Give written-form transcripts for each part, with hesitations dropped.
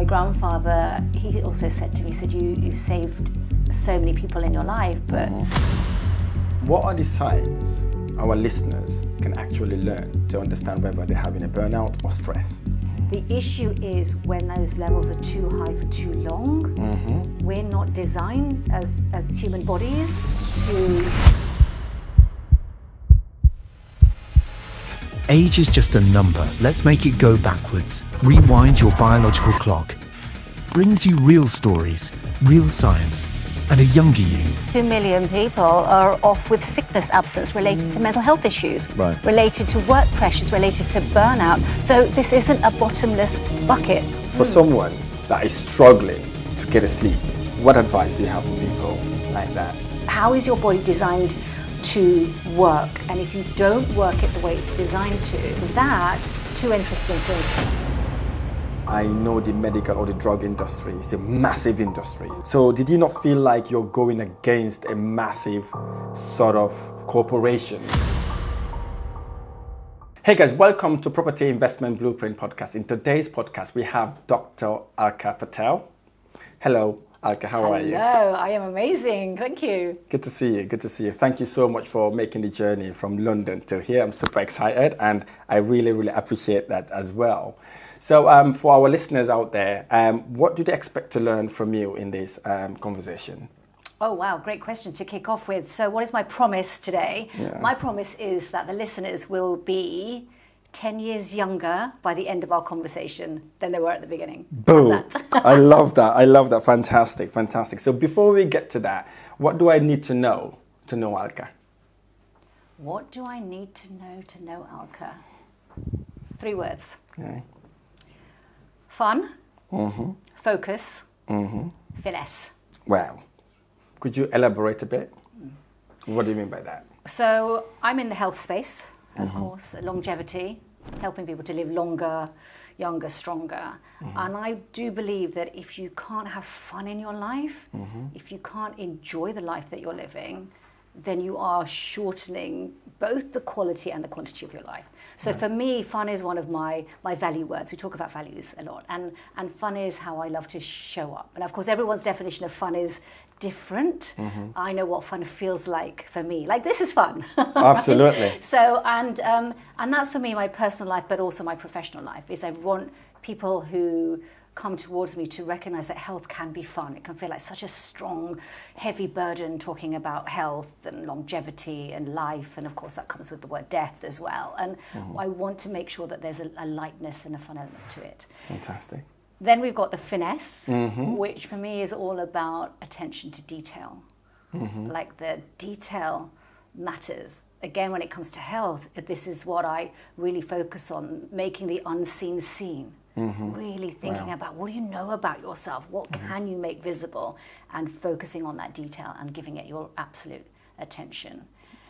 grandfather, he also said to me, he said, you saved so many people in your life, but... What are the signs our listeners can actually learn to understand whether they're having a burnout or stress? The issue is when those levels are too high for too long. We're not designed as human bodies to... Age is just a number. Let's make it go backwards. Rewind your biological clock. Brings you real stories, real science, and a younger you. 2 million people are off with sickness absence related to mental health issues, related to work pressures, related to burnout. So this isn't a bottomless bucket. For someone that is struggling to get asleep, what advice do you have for people like that? How is your body designed to work? And if you don't work it the way it's designed to, two interesting things. I know the medical or the drug industry is a massive industry. So did you not feel like you're going against a massive sort of corporation? Hey guys, welcome to Property Investment Blueprint Podcast. In today's podcast, we have Dr. Alka Patel. Hello, Alka, how are you? Hello, I am amazing. Thank you. Good to see you. Good to see you. Thank you so much for making the journey from London to here. I'm super excited and I really appreciate that as well. So for our listeners out there, what do they expect to learn from you in this conversation? Oh, wow. Great question to kick off with. So what is my promise today? Yeah. My promise is that the listeners will be 10 years younger by the end of our conversation than they were at the beginning. Boom. I love that. Fantastic. So before we get to that, what do I need to know Alka? What do I need to know Alka? 3 words. Okay. Fun, focus, finesse. Wow. Could you elaborate a bit? What do you mean by that? So I'm in the health space, of course, longevity, helping people to live longer, younger, stronger. And I do believe that if you can't have fun in your life, if you can't enjoy the life that you're living, then you are shortening both the quality and the quantity of your life. So for me, fun is one of my value words. We talk about values a lot. And fun is how I love to show up. And of course, everyone's definition of fun is different. I know what fun feels like for me. Like, this is fun. Absolutely. So, and that's for me, my personal life, but also my professional life, is I want people who come towards me to recognize that health can be fun. It can feel like such a strong, heavy burden talking about health and longevity and life. And of course, that comes with the word death as well. And I want to make sure that there's a lightness and a fun element to it. Fantastic. Then we've got the finesse, which for me is all about attention to detail. Like, the detail matters. Again, when it comes to health, this is what I really focus on, making the unseen seen. Really thinking about, what do you know about yourself? What can you make visible? And focusing on that detail and giving it your absolute attention.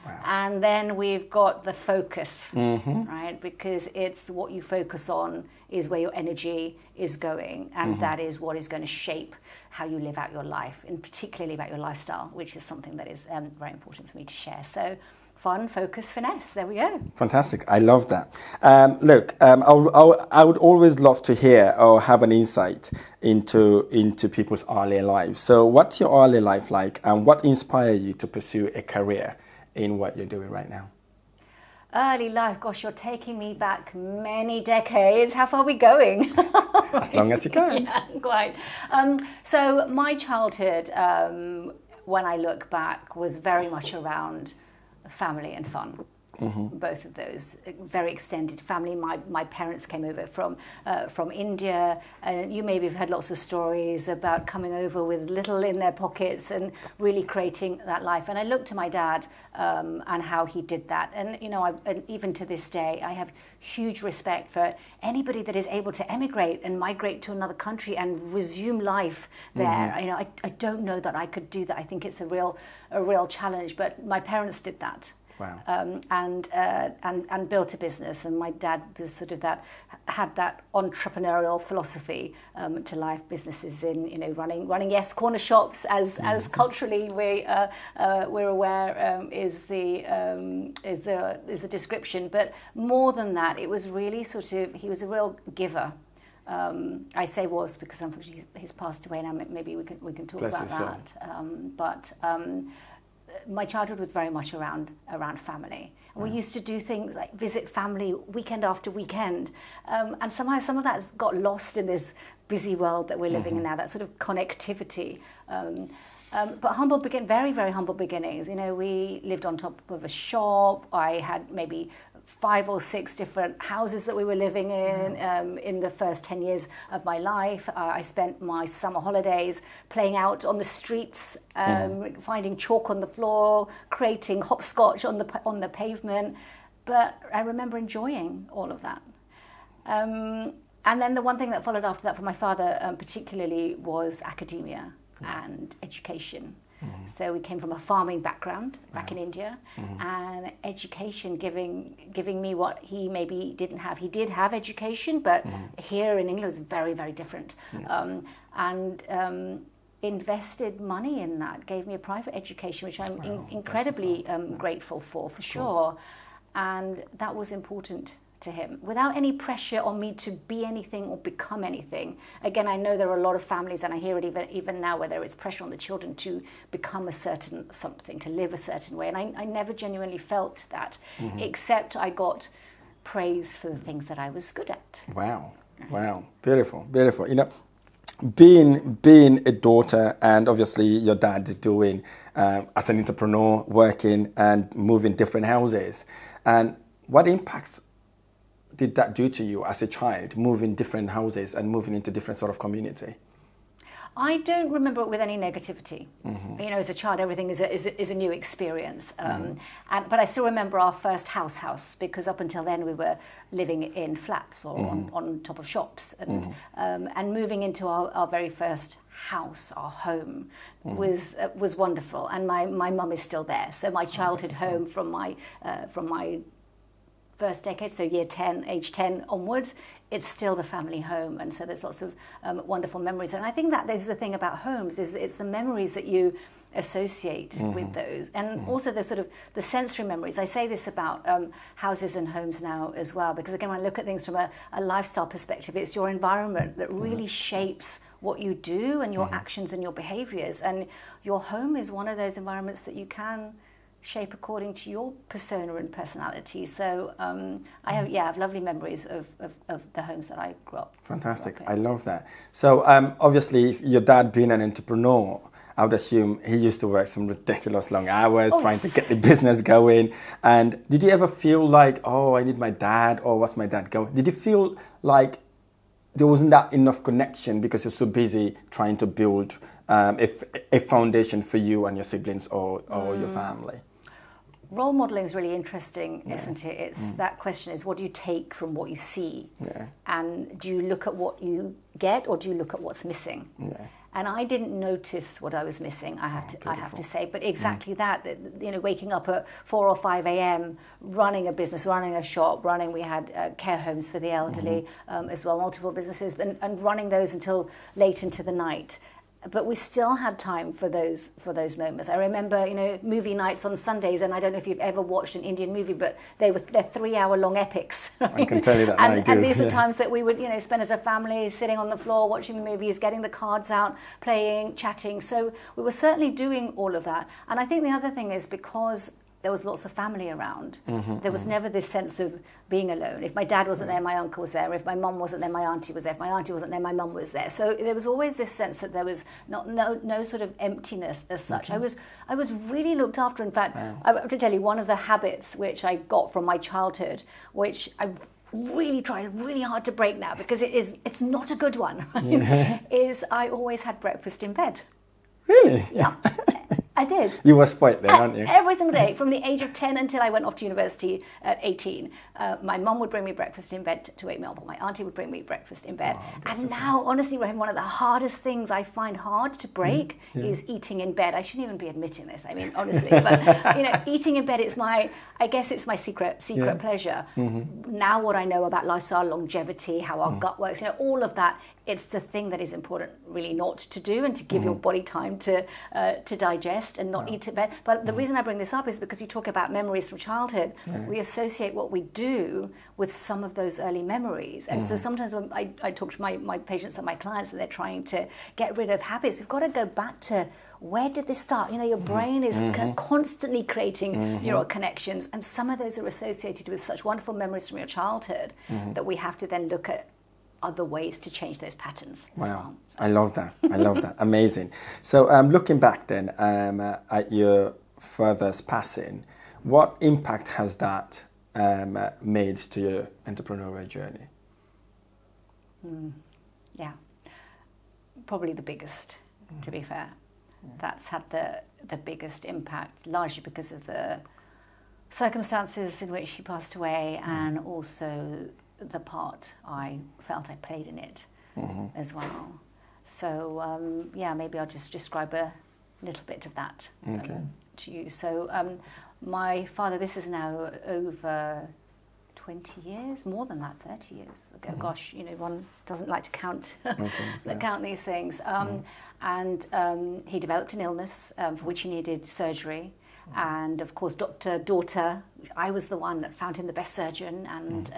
Wow. And then we've got the focus, right? Because it's what you focus on is where your energy is going. And that is what is going to shape how you live out your life, and particularly about your lifestyle, which is something that is very important for me to share. So fun, focus, finesse. There we go. Fantastic. I love that. Look, I would always love to hear or have an insight into people's early lives. So what's your early life like, and what inspired you to pursue a career in what you're doing right now? Early life, gosh, you're taking me back many decades. How far are we going? As long as you can. Yeah, quite. So my childhood, when I look back, was very much around family and fun. Both of those, very extended family. My parents came over from India, and you maybe have heard lots of stories about coming over with little in their pockets and really creating that life. And I looked to my dad and how he did that. And and even to this day, I have huge respect for anybody that is able to emigrate and migrate to another country and resume life there. I don't know that I could do that. I think it's a real challenge. But my parents did that. Wow. And built a business, and my dad was sort of had that entrepreneurial philosophy to life. Businesses in running yes, corner shops as culturally we're aware is the description, but more than that, it was really sort of, he was a real giver. I say was because unfortunately he's passed away now. Maybe we can talk Bless about his soul. that. But my childhood was very much around family. And we used to do things like visit family weekend after weekend. And somehow some of that's got lost in this busy world that we're living in now, that sort of connectivity. But very, very humble beginnings. You know, we lived on top of a shop. I had maybe 5 or 6 different houses that we were living in the first 10 years of my life. I spent my summer holidays playing out on the streets, finding chalk on the floor, creating hopscotch on the pavement. But I remember enjoying all of that. And then the one thing that followed after that for my father particularly was academia and education. So we came from a farming background back in India, and education giving me what he maybe didn't have. He did have education, but here in England it was very, very different. Invested money in that, gave me a private education, which I'm incredibly grateful for sure. And that was important to him, without any pressure on me to be anything or become anything. Again, I know there are a lot of families, and I hear it even now, where there is pressure on the children to become a certain something, to live a certain way. And I never genuinely felt that, except I got praise for the things that I was good at. Wow, beautiful. You know, being a daughter, and obviously your dad doing as an entrepreneur, working and moving different houses, and what impacts did that do to you as a child, moving different houses and moving into different sort of community? I don't remember it with any negativity. You know, as a child, everything is a new experience. But I still remember our first house, because up until then we were living in flats or on top of shops. And moving into our very first house, our home, was wonderful. And my mum is still there. So my childhood home from my first decade, so age 10 onwards, it's still the family home. And so there's lots of wonderful memories. And I think that there's the thing about homes, is it's the memories that you associate with those. And also the sort of the sensory memories. I say this about houses and homes now as well, because again, when I look at things from a lifestyle perspective, it's your environment that really shapes what you do and your actions and your behaviors. And your home is one of those environments that you can shape according to your persona and personality. So I have lovely memories of the homes that I grew up. Fantastic. I love that. So obviously, your dad being an entrepreneur, I would assume he used to work some ridiculous long hours trying to get the business going. And did you ever feel like, oh, I need my dad, or what's my dad going? Did you feel like there wasn't that enough connection because you're so busy trying to build a foundation for you and your siblings or your family? Role modeling is really interesting, isn't it? It's that question is, what do you take from what you see? And do you look at what you get, or do you look at what's missing? And I didn't notice what I was missing, I have to say. But exactly that, you know, waking up at 4 or 5 a.m., running a business, running a shop, we had care homes for the elderly as well, multiple businesses, and running those until late into the night. But we still had time for those moments. I remember, you know, movie nights on Sundays, and I don't know if you've ever watched an Indian movie, but they're 3-hour-long epics. I can tell you that and, I do. And these are times that we would, you know, spend as a family, sitting on the floor, watching the movies, getting the cards out, playing, chatting. So we were certainly doing all of that. And I think the other thing is, because there was lots of family around, there was never this sense of being alone. If my dad wasn't there, my uncle was there. If my mum wasn't there, my auntie was there. If my auntie wasn't there, my mum was there. So there was always this sense that there was no sort of emptiness as such. I was really looked after. In fact, I have to tell you, one of the habits which I got from my childhood, which I really try really hard to break now, because it's not a good one, is I always had breakfast in bed. Really? Yeah. I did. You were spoiled then, aren't you? Every single day, from the age of 10 until I went off to university at 18. My mum would bring me breakfast in bed to wake me up, or my auntie would bring me breakfast in bed. And now, honestly, Rahim, one of the hardest things I find hard to break is eating in bed. I shouldn't even be admitting this, I mean, honestly. But, you know, eating in bed, I guess it's my secret pleasure. Now what I know about lifestyle, longevity, how our gut works, you know, all of that, it's the thing that is important really not to do, and to give your body time to digest and not eat it bad. But the reason I bring this up is because you talk about memories from childhood. We associate what we do with some of those early memories. And so sometimes when I talk to my patients and my clients and they're trying to get rid of habits, we've got to go back to where did this start? You know, your brain is constantly creating neural connections, and some of those are associated with such wonderful memories from your childhood that we have to then look at other ways to change those patterns. Wow, as well. I love that. I love that. Amazing. So looking back then at your father's passing, what impact has that made to your entrepreneurial journey? Yeah, probably the biggest, to be fair. That's had the biggest impact, largely because of the circumstances in which he passed away, and also the part I felt I played in it as well. So maybe I'll just describe a little bit of that to you. So my father, this is now over 20 years, more than that, 30 years ago. Gosh, you know, one doesn't like to count count these things. And he developed an illness for which he needed surgery. And of course, daughter, I was the one that found him the best surgeon, and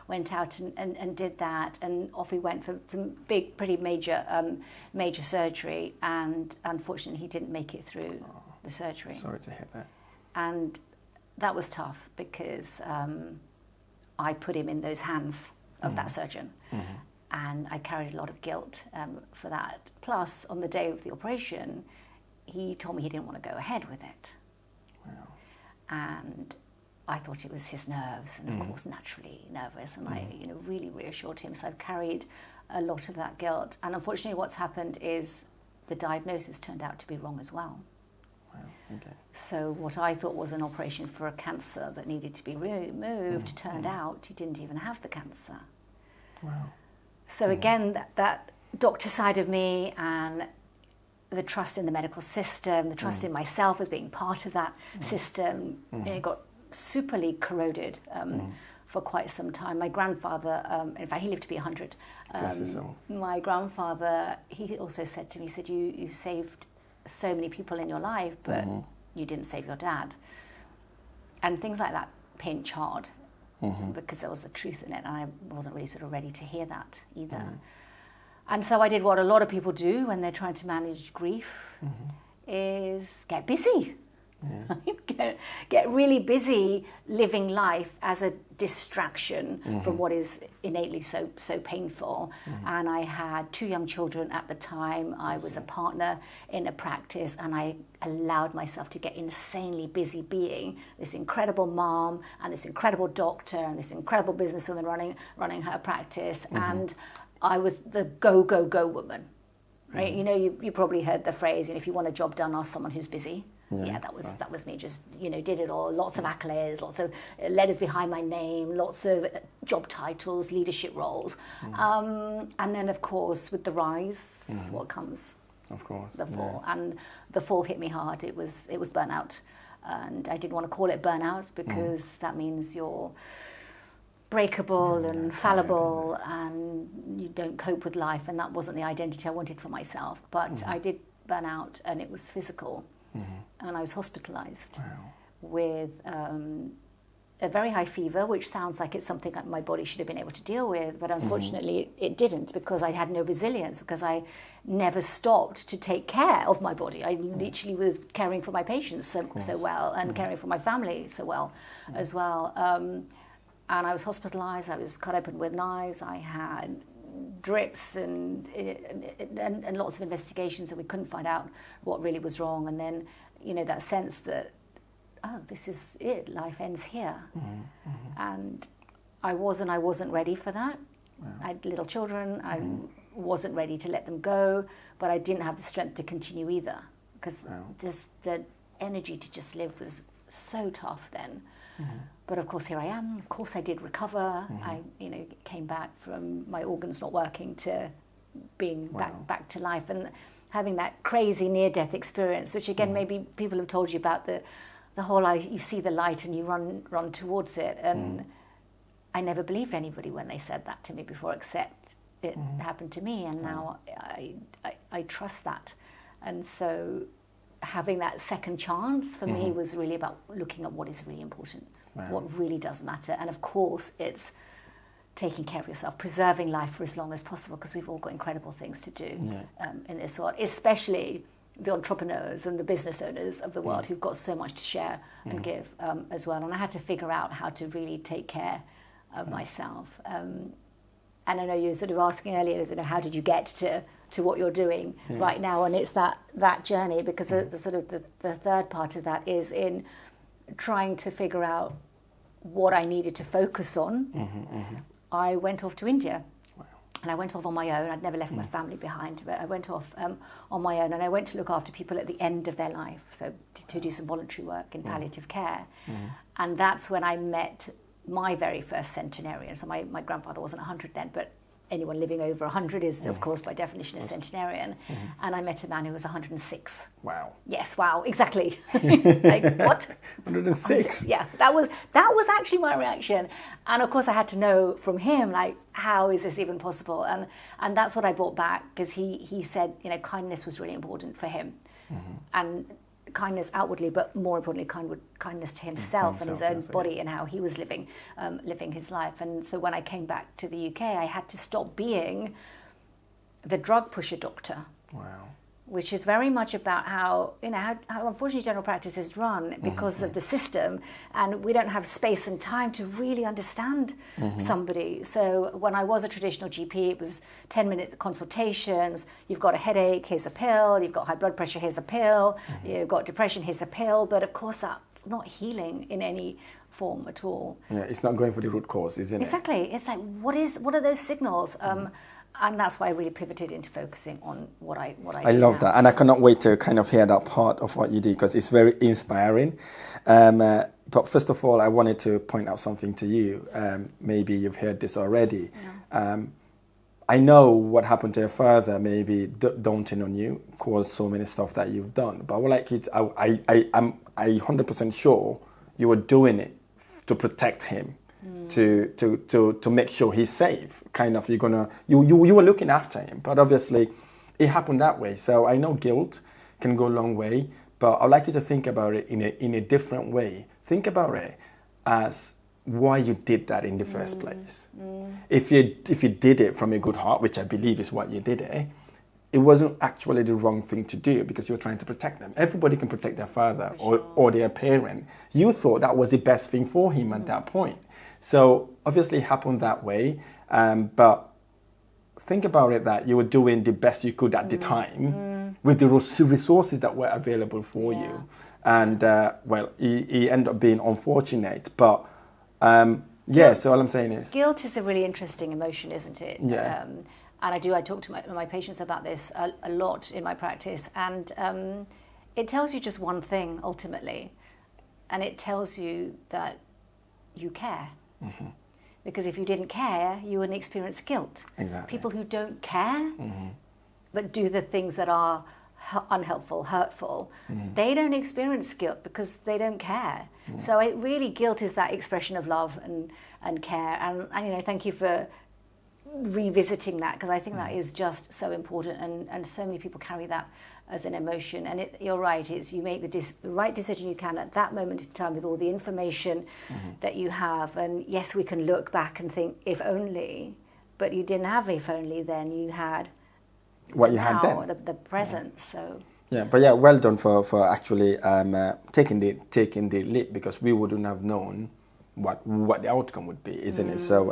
went out and did that. And off he went for some big, pretty major surgery. And unfortunately, he didn't make it through the surgery. Sorry to hear that. And that was tough because I put him in those hands of that surgeon. And I carried a lot of guilt for that. Plus, on the day of the operation, he told me he didn't want to go ahead with it. Wow. And I thought it was his nerves, and of course naturally nervous, and I really reassured him. So I've carried a lot of that guilt. And unfortunately what's happened is the diagnosis turned out to be wrong as well. Wow. Okay. So what I thought was an operation for a cancer that needed to be removed turned out he didn't even have the cancer. Wow. So again, that doctor side of me, and the trust in the medical system, the trust in myself as being part of that system, got superly corroded for quite some time. My grandfather, in fact, he lived to be 100. My grandfather, he also said to me, he said, you've saved so many people in your life, but you didn't save your dad. And things like that pinch hard, because there was the truth in it, and I wasn't really sort of ready to hear that either. And so I did what a lot of people do when they're trying to manage grief, is get busy. Get really busy living life as a distraction from what is innately so painful. And I had 2 young children at the time. I was a partner in a practice, and I allowed myself to get insanely busy being this incredible mom and this incredible doctor and this incredible businesswoman running her practice. And I was the go woman, right? You know, you probably heard the phrase, if you want a job done, ask someone who's busy. Yeah, that was me. Just did it all. Lots of accolades, lots of letters behind my name, lots of job titles, leadership roles, and then of course with the rise, what comes? Of course, the fall, and the fall hit me hard. It was burnout, and I didn't want to call it burnout because that means you're breakable and fallible, and you don't cope with life, and that wasn't the identity I wanted for myself. But I did burn out, and it was physical. And I was hospitalized with a very high fever, which sounds like it's something that my body should have been able to deal with, but unfortunately it didn't, because I had no resilience, because I never stopped to take care of my body. I literally was caring for my patients so well, and caring for my family so well as well. And I was hospitalized, I was cut open with knives, I had drips and lots of investigations, and we couldn't find out what really was wrong. And then, that sense that, oh, this is it, life ends here. And I wasn't ready for that. I had little children, I wasn't ready to let them go, but I didn't have the strength to continue either, because the energy to just live was so tough then. But of course, here I am. Of course, I did recover. I, came back from my organs not working to being back to life, and having that crazy near-death experience, which again, maybe people have told you about the whole, you see the light and you run towards it. And I never believed anybody when they said that to me before, except it happened to me, and now I trust that. And so having that second chance for me was really about looking at what is really important, what really does matter. And of course, it's taking care of yourself, preserving life for as long as possible, because we've all got incredible things to do in this world, especially the entrepreneurs and the business owners of the world who've got so much to share and give as well. And I had to figure out how to really take care of myself. And I know you were sort of asking earlier, how did you get to what you're doing right now? And it's that journey, because the sort of the third part of that is in trying to figure out what I needed to focus on. I went off to India. And I went off on my own. I'd never left my family behind, but I went off on my own, and I went to look after people at the end of their life, so to do some voluntary work in palliative care. And that's when I met my very first centenarian. So my grandfather wasn't 100 then, but anyone living over 100 is, of course, by definition, a centenarian. And I met a man who was 106. Wow. Yes, wow, exactly. Like, what? 106? Yeah, that was actually my reaction. And of course, I had to know from him, like, how is this even possible? And that's what I brought back, because he said, kindness was really important for him. And kindness outwardly, but more importantly, kindness to himself and his own body and how he was living his life. And so when I came back to the UK, I had to stop being the drug pusher doctor. Wow. Which is very much about how unfortunately general practice is run because of the system, and we don't have space and time to really understand somebody. So when I was a traditional GP, it was 10-minute consultations. You've got a headache, here's a pill. You've got high blood pressure, here's a pill. You've got depression, here's a pill. But of course, that's not healing in any form at all. Yeah, it's not going for the root cause, isn't it? Exactly. It's like, what are those signals? And that's why I really pivoted into focusing on what I do. I love that, and I cannot wait to kind of hear that part of what you do, because it's very inspiring. But first of all, I wanted to point out something to you. Maybe you've heard this already. I know what happened to your father, maybe daunting on you, caused so many stuff that you've done. But I would like you to, I'm 100% sure you were doing it to protect him. To make sure he's safe, kind of. You were looking after him, but obviously it happened that way. So I know guilt can go a long way, but I'd like you to think about it in a different way. Think about it as why you did that in the first place. If you did it from a good heart, which I believe is what you did, it wasn't actually the wrong thing to do, because you were trying to protect them. Everybody can protect their father or their parent. You thought that was the best thing for him at that point. So obviously it happened that way, but think about it that you were doing the best you could at the time with the resources that were available for you. And he ended up being unfortunate, but so all I'm saying is... Guilt is a really interesting emotion, isn't it? Yeah. And I talk to my patients about this a lot in my practice, and it tells you just one thing, ultimately, and it tells you that you care. Because if you didn't care, you wouldn't experience guilt. Exactly. People who don't care, but do the things that are unhelpful, hurtful, they don't experience guilt because they don't care. So guilt is that expression of love and care. And thank you for revisiting that, because I think that is just so important, and so many people carry that as an emotion. And you're right, it's you make the right decision you can at that moment in time with all the information that you have. And yes, we can look back and think, if only, but you didn't have if only then, you had what you had then, the present. So well done for actually taking the leap, because we wouldn't have known what the outcome would be, isn't it? So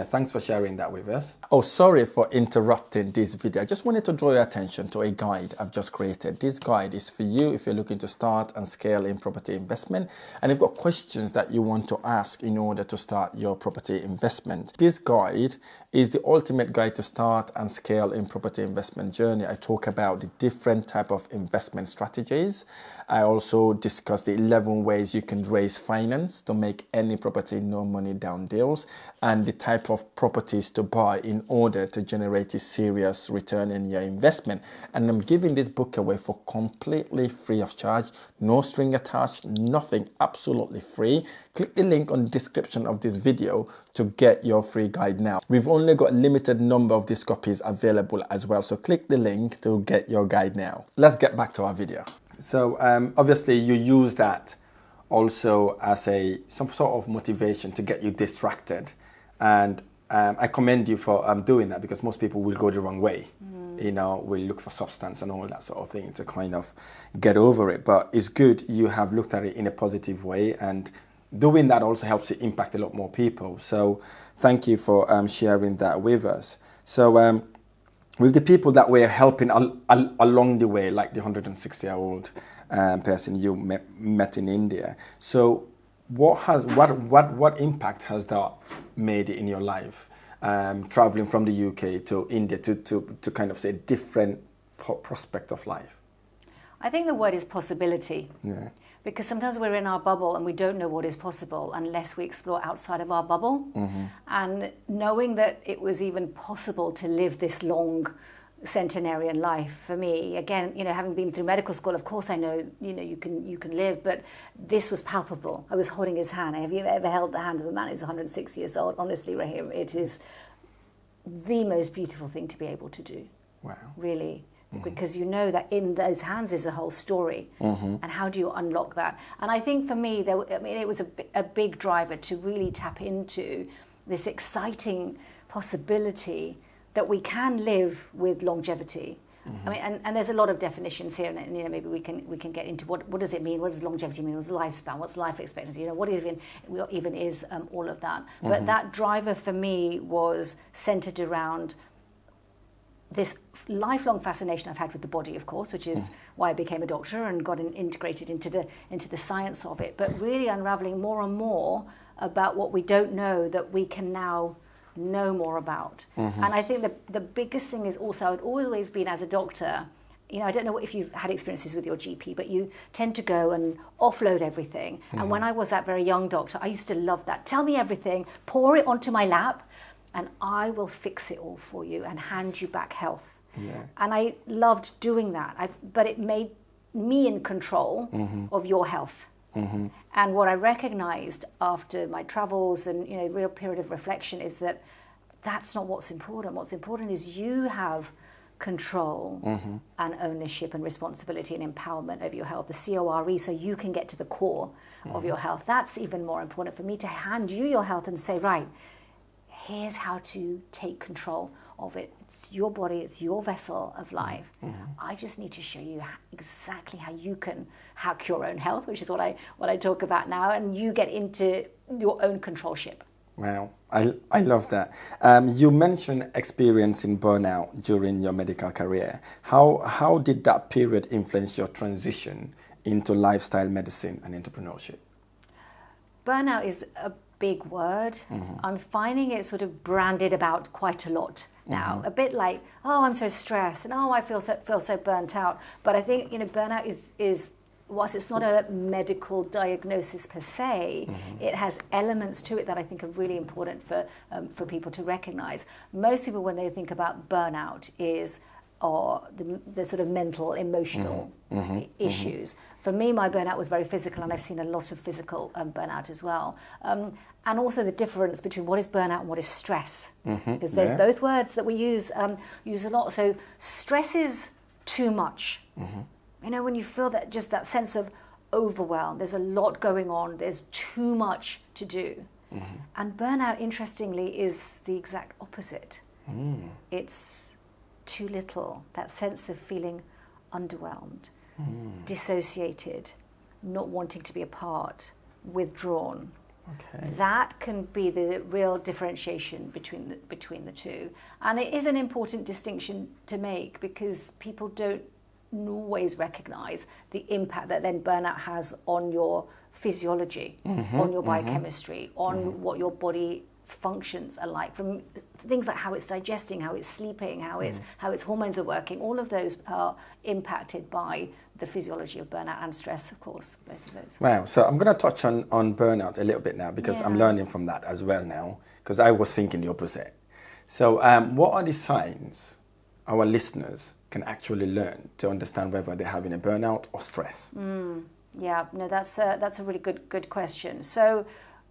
thanks for sharing that with us. Oh, sorry for interrupting this video. I just wanted to draw your attention to a guide I've just created. This guide is for you if you're looking to start and scale in property investment, and you've got questions that you want to ask in order to start your property investment. This guide is the ultimate guide to start and scale in property investment journey. I talk about the different type of investment strategies. I also discuss the 11 ways you can raise finance to make any property no money down deals, and the type of properties to buy in order to generate a serious return in your investment. And I'm giving this book away for completely free of charge, no string attached, nothing, absolutely free. Click the link on the description of this video to get your free guide now. We've only only got a limited number of these copies available as well. So click the link to get your guide now. Let's get back to our video. So obviously you use that also as some sort of motivation to get you distracted. And I commend you for doing that, because most people will go the wrong way. You know, will look for substance and all that sort of thing to kind of get over it. But it's good you have looked at it in a positive way, and doing that also helps you impact a lot more people. So thank you for sharing that with us. So with the people that we're helping along the way, like the 160-year-old person you met in India. So what impact has that made in your life? Traveling from the UK to India to kind of say a different prospect of life? I think the word is possibility. Yeah. Because sometimes we're in our bubble and we don't know what is possible unless we explore outside of our bubble. And knowing that it was even possible to live this long centenarian life for me, again, you know, having been through medical school, of course I know, you know, you can live, but this was palpable. I was holding his hand. Have you ever held the hand of a man who's 106 years old? Honestly, Rahim, it is the most beautiful thing to be able to do. Wow. Really. Because you know that in those hands is a whole story. And how do you unlock that? And I think for me, it was a big driver to really tap into this exciting possibility that we can live with longevity. I mean, and there's a lot of definitions here, and you know, maybe we can get into what does it mean? What does longevity mean? What's lifespan? What's life expectancy? You know, what even is all of that? But that driver for me was centered around this lifelong fascination I've had with the body, of course, which is why I became a doctor and got integrated into the science of it. But really unraveling more and more about what we don't know that we can now know more about. And I think the biggest thing is also, I've always been, as a doctor, you know, I don't know if you've had experiences with your GP, but you tend to go and offload everything. And when I was that very young doctor, I used to love that. Tell me everything, pour it onto my lap, and I will fix it all for you and hand you back health. Yeah. And I loved doing that. But it made me in control of your health. And what I recognized after my travels and, you know, real period of reflection is that that's not what's important. What's important is you have control and ownership and responsibility and empowerment over your health, the CORE, so you can get to the core of your health. That's even more important for me, to hand you your health and say, right, here's how to take control of it. It's your body, it's your vessel of life. I just need to show you exactly how you can hack your own health, which is what I talk about now, and you get into your own control ship. Wow, I love that. You mentioned experiencing burnout during your medical career. How did that period influence your transition into lifestyle medicine and entrepreneurship? Burnout is a big word. I'm finding it sort of branded about quite a lot now. A bit like, oh, I'm so stressed, and oh, I feel so burnt out. But I think, you know, burnout is whilst it's not a medical diagnosis per se, it has elements to it that I think are really important for people to recognize. Most people, when they think about burnout, is the sort of mental, emotional issues. For me, my burnout was very physical, and I've seen a lot of physical burnout as well. And also the difference between what is burnout and what is stress. Because there's both words that we use a lot. So stress is too much. You know, when you feel that, just that sense of overwhelm, there's a lot going on, there's too much to do. And burnout, interestingly, is the exact opposite. It's too little, that sense of feeling underwhelmed, dissociated, not wanting to be a part, withdrawn. Okay. That can be the real differentiation between the two. And it is an important distinction to make, because people don't always recognize the impact that then burnout has on your physiology, on your biochemistry, on what your body functions are like, from things like how it's digesting, how it's sleeping, how its hormones are working. All of those are impacted by the physiology of burnout and stress, of course, both of those. Wow. So I'm going to touch on burnout a little bit now, because I'm learning from that as well now, because I was thinking the opposite. So what are the signs our listeners can actually learn to understand whether they're having a burnout or stress? Yeah, no, that's a really good question. So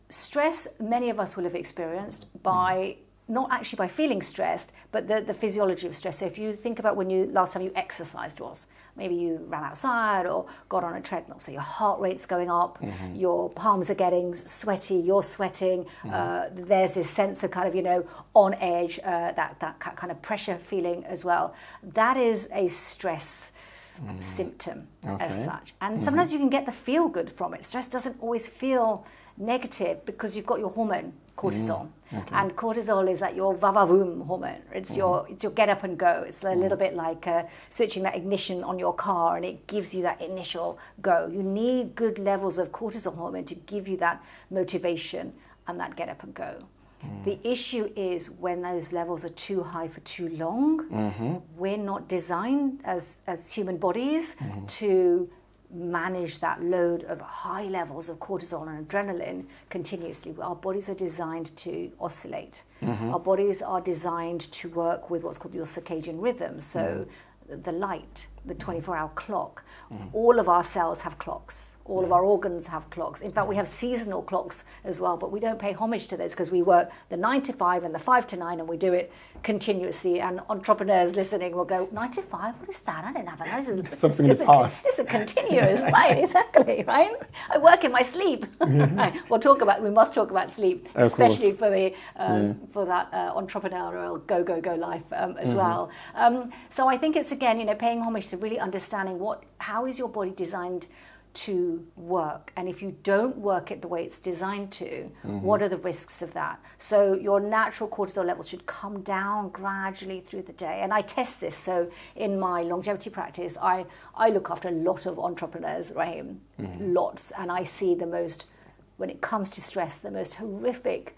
stress, many of us will have experienced by not actually by feeling stressed, but the physiology of stress. So if you think about when last time you exercised was, maybe you ran outside or got on a treadmill, so your heart rate's going up, your palms are getting sweaty, you're sweating, there's this sense of kind of, on edge, that kind of pressure feeling as well. That is a stress symptom as such. And sometimes you can get the feel good from it. Stress doesn't always feel negative because you've got your hormone cortisol, and cortisol is like your va-va-voom hormone. It's your get up and go. It's a little bit like switching that ignition on your car, and it gives you that initial go. You need good levels of cortisol hormone to give you that motivation and that get up and go. The issue is when those levels are too high for too long. We're not designed as human bodies to manage that load of high levels of cortisol and adrenaline continuously. Our bodies are designed to oscillate. Our bodies are designed to work with what's called your circadian rhythm. So the light, the 24-hour clock, all of our cells have clocks. All of our organs have clocks. In fact, we have seasonal clocks as well, but we don't pay homage to those because we work the 9 to 5 and the 5 to 9, and we do it continuously. And entrepreneurs listening will go, 9 to 5? What is that? I don't have that. This is something in the past. This is continuous, right? Exactly, right? I work in my sleep. Right. We must talk about sleep, especially for the for that entrepreneurial go life as well. So I think it's again, paying homage to really understanding how is your body designed to work, and if you don't work it the way it's designed to, what are the risks of that? So your natural cortisol levels should come down gradually through the day, and I test this. So in my longevity practice, I look after a lot of entrepreneurs, Rahim, lots, and I see when it comes to stress, the most horrific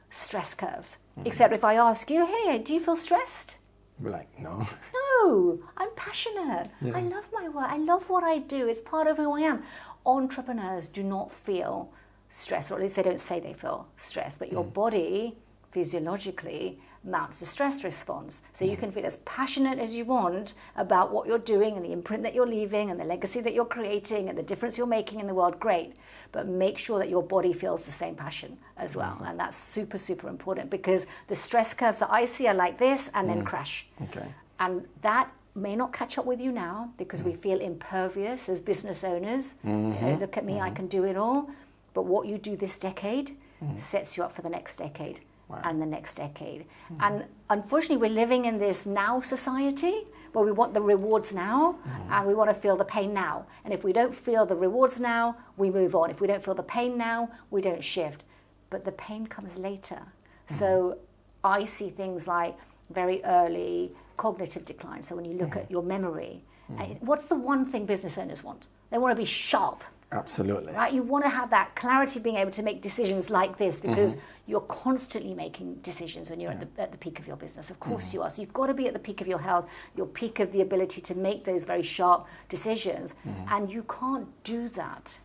stress curves. Except if I ask you, hey, do you feel stressed? We're like, no. No, I'm passionate. I love my work. I love what I do. It's part of who I am. Entrepreneurs do not feel stress, or at least they don't say they feel stress, but your body physiologically mounts a stress response. So you can feel as passionate as you want about what you're doing and the imprint that you're leaving and the legacy that you're creating and the difference you're making in the world. Great. But make sure that your body feels the same passion as well. And that's super, super important, because the stress curves that I see are like this and then crash. Okay. And that may not catch up with you now because we feel impervious as business owners. Look at me, I can do it all. But what you do this decade sets you up for the next decade. Wow. And the next decade. And unfortunately, we're living in this now society where we want the rewards now and we want to feel the pain now. And if we don't feel the rewards now, we move on. If we don't feel the pain now, we don't shift. But the pain comes later. So I see things like very early cognitive decline. So when you look at your memory, what's the one thing business owners want? They want to be sharp. Absolutely. Right? You want to have that clarity, being able to make decisions like this, because you're constantly making decisions when you're at the peak of your business. Of course you are. So you've got to be at the peak of your health, your peak of the ability to make those very sharp decisions. And you can't do that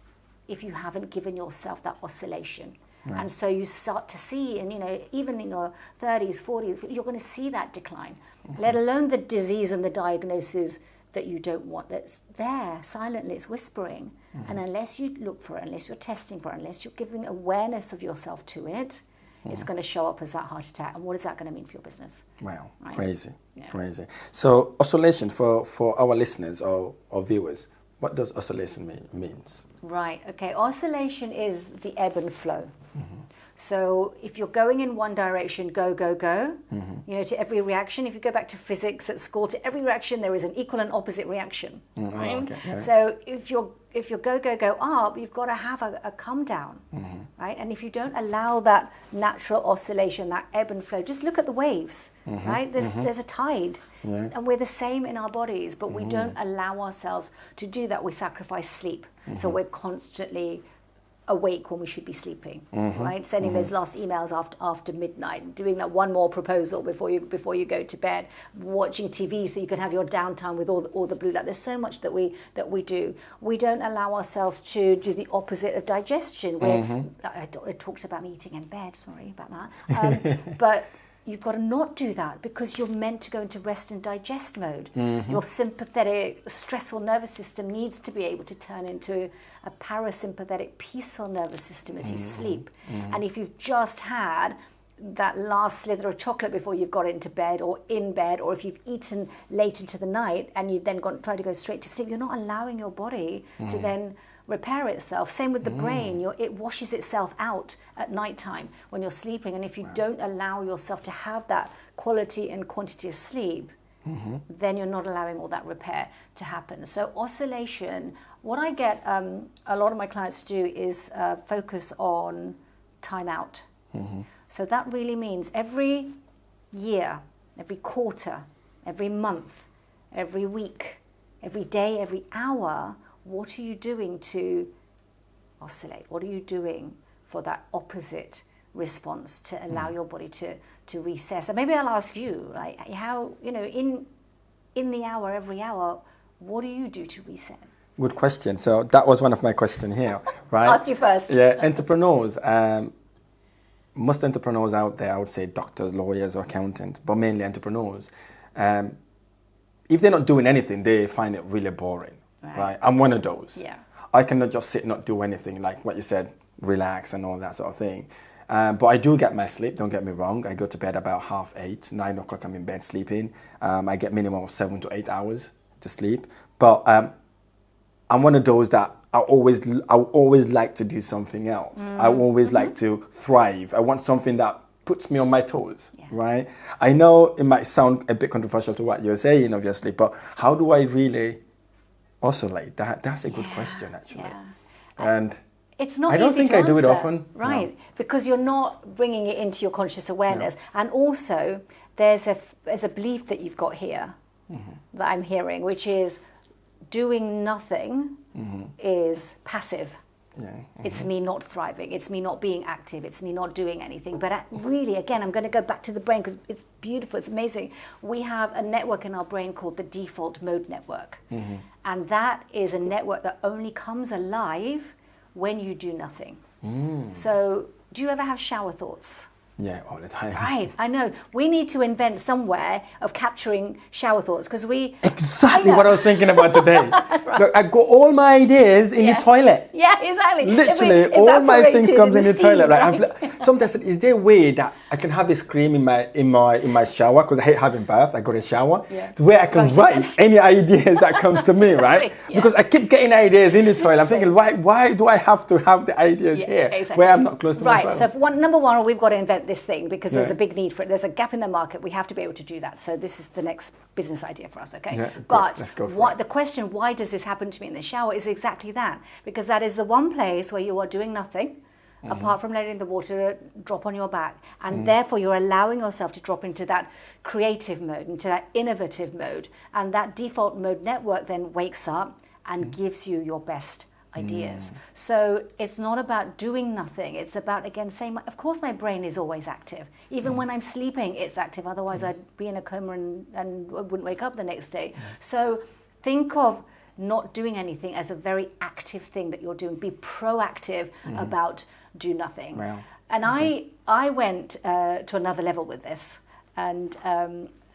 if you haven't given yourself that oscillation. Right. And so you start to see, and even in your 30s, 40s, you're going to see that decline, let alone the disease and the diagnosis that you don't want, that's there silently, it's whispering. And unless you look for it, unless you're testing for it, unless you're giving awareness of yourself to it, it's going to show up as that heart attack. And what is that going to mean for your business? Wow, right? Crazy. So oscillation for our listeners or viewers, what does oscillation means? Right, okay, oscillation is the ebb and flow. So if you're going in one direction, go, to every reaction. If you go back to physics at school, to every reaction there is an equal and opposite reaction. Right? Okay, yeah. So if you're go up, you've got to have a come down, right? And if you don't allow that natural oscillation, that ebb and flow, just look at the waves, right? There's a tide, and we're the same in our bodies, but we don't allow ourselves to do that. We sacrifice sleep, so we're constantly awake when we should be sleeping, right? Sending those last emails after midnight, doing that one more proposal before you go to bed, watching TV so you can have your downtime with all the blue light. There's so much that we do. We don't allow ourselves to do the opposite of digestion. I talked about me eating in bed. Sorry about that, but you've got to not do that because you're meant to go into rest and digest mode. Your sympathetic, stressful nervous system needs to be able to turn into a parasympathetic, peaceful nervous system as you sleep. And if you've just had that last slither of chocolate before you've got into bed or in bed, or if you've eaten late into the night and you've then tried to go straight to sleep, you're not allowing your body to then repair itself. Same with the brain. It washes itself out at nighttime when you're sleeping. And if you don't allow yourself to have that quality and quantity of sleep, then you're not allowing all that repair to happen. So oscillation, what I get a lot of my clients to do is focus on time out. So that really means every year, every quarter, every month, every week, every day, every hour, what are you doing to oscillate? What are you doing for that opposite response to allow your body to reset? And maybe I'll ask you, like, how, in the hour, every hour, what do you do to reset? Good question. So that was one of my questions here, right? Asked you first. Yeah, entrepreneurs. Most entrepreneurs out there, I would say doctors, lawyers, or accountants, but mainly entrepreneurs. If they're not doing anything, they find it really boring, right? I'm one of those. Yeah. I cannot just sit and not do anything, like what you said, relax and all that sort of thing. But I do get my sleep, don't get me wrong. I go to bed about 7:30, 9 o'clock I'm in bed sleeping. I get minimum of 7 to 8 hours to sleep. But I'm one of those that I always like to do something else. I always like to thrive. I want something that puts me on my toes, right? I know it might sound a bit controversial to what you're saying, obviously, but how do I really oscillate? That's a good question, actually. Yeah. And it's not I don't easy think to I do it answer, often. right? No. Because you're not bringing it into your conscious awareness. And also, there's a belief that you've got here that I'm hearing, which is doing nothing is passive. It's me not thriving. It's me not being active. It's me not doing anything. But really, again, I'm going to go back to the brain because it's beautiful. It's amazing. We have a network in our brain called the default mode network. And that is a network that only comes alive when you do nothing. So do you ever have shower thoughts? Yeah, all the time. Right, I know. We need to invent somewhere of capturing shower thoughts because Exactly what I was thinking about today. Right. Look, I got all my ideas in the toilet. Yeah, exactly. Literally, all my things comes in the toilet. Right? Like, sometimes, is there a way that I can have a screen in my shower because I hate having bath? I got a shower where I can write any ideas that comes to me, right? Because I keep getting ideas in the toilet. I'm thinking, why do I have to have the ideas here where I'm not close to my phone? So number one, we've got to invent this thing because there's a big need for it. There's a gap in the market. We have to be able to do that. So this is the next business idea for us, okay? Yeah, but the question, why does this happen to me in the shower, is exactly that. Because that is the one place where you are doing nothing apart from letting the water drop on your back. And therefore you're allowing yourself to drop into that creative mode, into that innovative mode. And that default mode network then wakes up and gives you your best ideas. So it's not about doing nothing. It's about, again, saying, of course my brain is always active. Even when I'm sleeping, it's active. Otherwise I'd be in a coma and wouldn't wake up the next day. So think of not doing anything as a very active thing that you're doing. Be proactive about do nothing. Wow. And I went to another level with this. And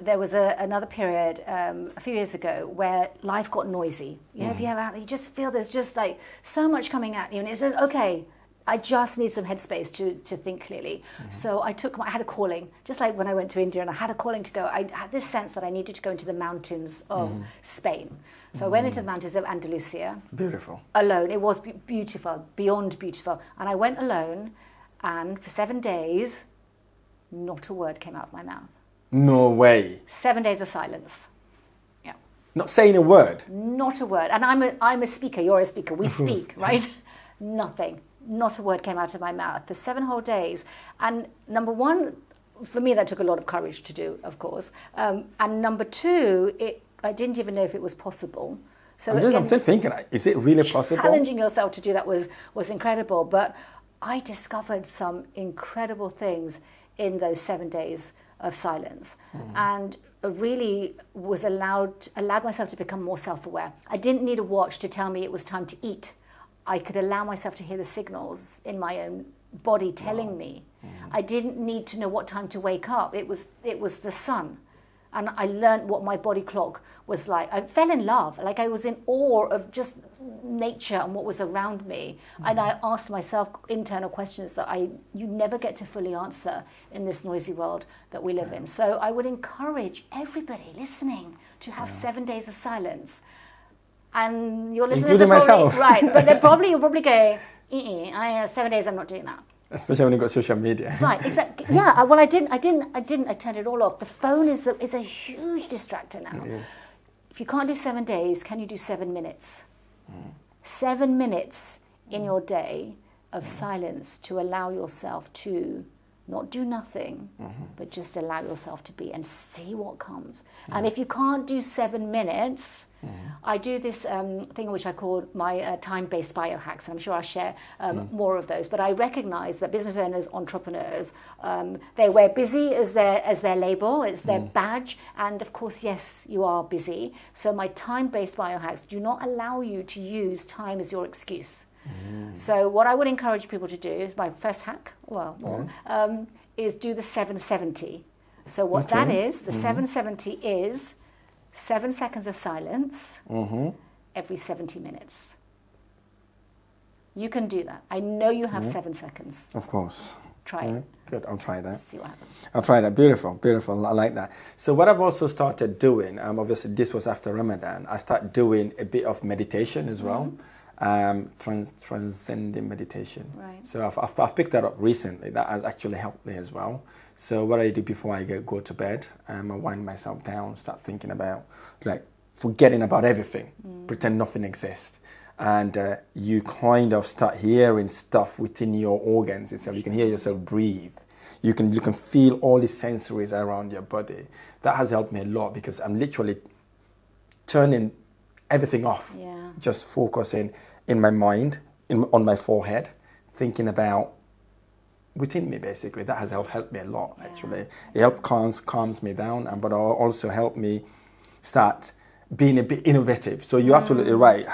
there was another period a few years ago where life got noisy. You know, if you just feel there's just like so much coming at you, and it says, okay, I just need some headspace to think clearly. So I had a calling, just like when I went to India, and I had a calling to go. I had this sense that I needed to go into the mountains of Spain. So I went into the mountains of Andalusia. Beautiful. Alone. It was beautiful, beyond beautiful. And I went alone, and for 7 days, not a word came out of my mouth. No way. 7 days of silence. Yeah. Not saying a word. Not a word. And I'm a speaker. You're a speaker. We speak, right? Nothing. Not a word came out of my mouth for 7 whole days. And number one, for me, that took a lot of courage to do, of course. And number two, I didn't even know if it was possible. So I'm still thinking, is it really possible? Challenging yourself to do that was incredible. But I discovered some incredible things in those 7 days of silence, and really was allowed myself to become more self-aware. I didn't need a watch to tell me it was time to eat. I could allow myself to hear the signals in my own body telling me. I didn't need to know what time to wake up. It was the sun. And I learned what my body clock was like. I fell in love. Like, I was in awe of just nature and what was around me. And I asked myself internal questions that you never get to fully answer in this noisy world that we live in. So I would encourage everybody listening to have 7 days of silence. And your listeners including are probably, myself. right, but you'll probably go, 7 days I'm not doing that. Especially when you've got social media. Right, exactly. Yeah, well, I turned it all off. The phone is a huge distractor now. It is. If you can't do 7 days, can you do 7 minutes? 7 minutes in your day of silence to allow yourself to not do nothing, but just allow yourself to be and see what comes. And if you can't do 7 minutes, I do this thing which I call my time-based biohacks, and I'm sure I'll share more of those. But I recognize that business owners, entrepreneurs, they wear busy as their label, it's their badge, and of course, yes, you are busy. So my time-based biohacks do not allow you to use time as your excuse. So what I would encourage people to do is my first hack, is do the 770. So what that is, the 770 is 7 seconds of silence every 70 minutes. You can do that. I know you have 7 seconds. Of course. Try it. Good, I'll try that. See what happens. I'll try that. Beautiful, beautiful. I like that. So what I've also started doing, obviously this was after Ramadan, I started doing a bit of meditation as well. Transcending meditation. Right. So I've picked that up recently. That has actually helped me as well. So what I do before I go to bed, I wind myself down, start thinking about, like, forgetting about everything, pretend nothing exists. And you kind of start hearing stuff within your organs itself. You can hear yourself breathe. You can feel all the sensories around your body. That has helped me a lot because I'm literally turning everything off. Yeah. Just focusing in my mind, on my forehead, thinking about within me, basically. That has helped me a lot, actually. It calms me down, but also helped me start being a bit innovative. So you're absolutely right.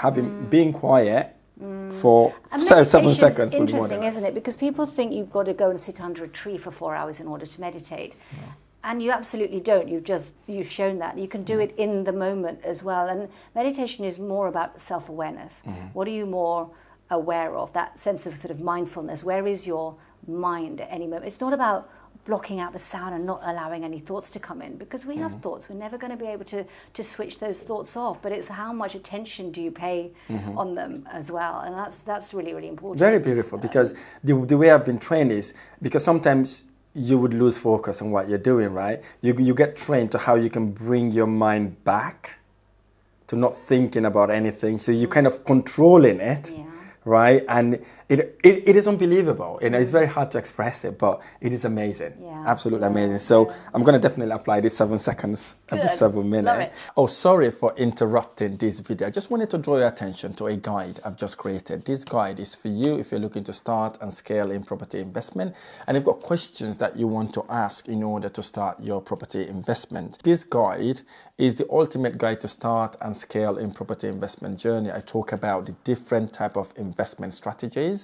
Being quiet for 7 seconds. Interesting, isn't it? Because people think you've got to go and sit under a tree for 4 hours in order to meditate. Yeah. And you absolutely don't. You've shown that. You can do it in the moment as well. And meditation is more about self-awareness. What are you more aware of? That sense of sort of mindfulness. Where is your mind at any moment? It's not about blocking out the sound and not allowing any thoughts to come in, because we have thoughts. We're never going to be able to switch those thoughts off. But it's how much attention do you pay on them as well. And that's really, really important. Very beautiful, because the way I've been trained is, because sometimes you would lose focus on what you're doing, right? You get trained to how you can bring your mind back to not thinking about anything. So you're kind of controlling it, right? And it is unbelievable. And it's very hard to express it, but it is amazing. Yeah. Absolutely amazing. So I'm going to definitely apply this 7 seconds every 7 minutes. Oh, sorry for interrupting this video. I just wanted to draw your attention to a guide I've just created. This guide is for you if you're looking to start and scale in property investment, and you've got questions that you want to ask in order to start your property investment. This guide is the ultimate guide to start and scale in property investment journey. I talk about the different type of investment strategies.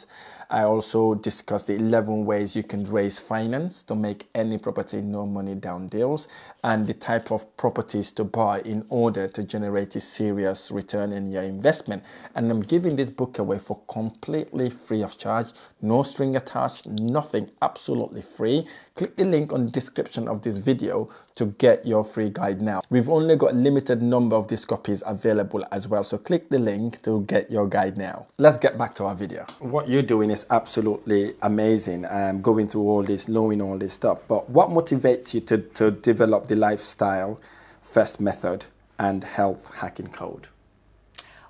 I also discuss the 11 ways you can raise finance to make any property no money down deals, and the type of properties to buy in order to generate a serious return in your investment. And I'm giving this book away for completely free of charge, no string attached, nothing, absolutely free. Click the link on the description of this video to get your free guide now. We've only got a limited number of these copies available as well, so click the link to get your guide now. Let's get back to our video. What you're doing is absolutely amazing, going through all this, knowing all this stuff. But what motivates you to develop the lifestyle first method and health hacking code?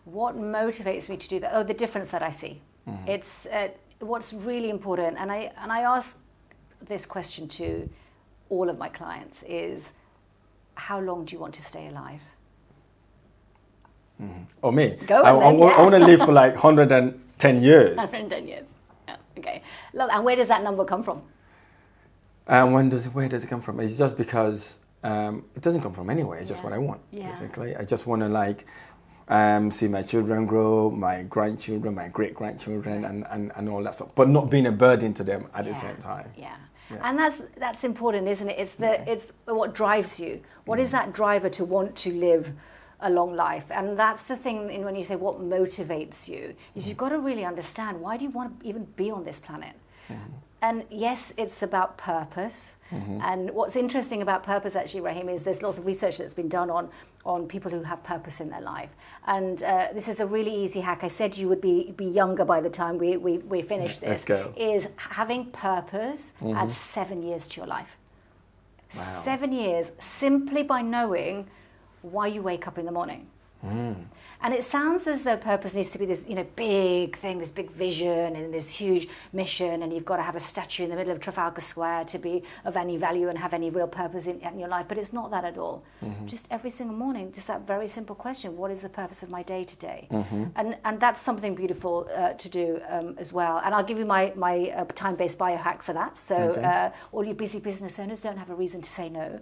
What motivates me to do that? Oh, the difference that I see. It's what's really important, and I ask this question to all of my clients is, how long do you want to stay alive? Oh, me? Go I on then, want to live for like 110 years. 110 years. Yeah, okay. And where does that number come from? Where does it come from? It's just because it doesn't come from anywhere. It's just what I want, basically. I just want to see my children grow, my grandchildren, my great-grandchildren, and all that stuff, but not being a burden to them at the same time. Yeah. And that's important, isn't it? It's what drives you. What is that driver to want to live a long life? And that's the thing when you say what motivates you, is you've got to really understand, why do you want to even be on this planet? And yes, it's about purpose. And what's interesting about purpose, actually, Rahim, is there's lots of research that's been done on people who have purpose in their life. And this is a really easy hack. I said you would be younger by the time we finish this. Let's go. Is having purpose adds 7 years to your life. Wow. 7 years simply by knowing why you wake up in the morning. And it sounds as though purpose needs to be this, big thing, this big vision and this huge mission, and you've got to have a statue in the middle of Trafalgar Square to be of any value and have any real purpose in your life. But it's not that at all. Just every single morning, just that very simple question: what is the purpose of my day today? And that's something beautiful to do as well. And I'll give you my time-based biohack for that. So all you busy business owners don't have a reason to say no.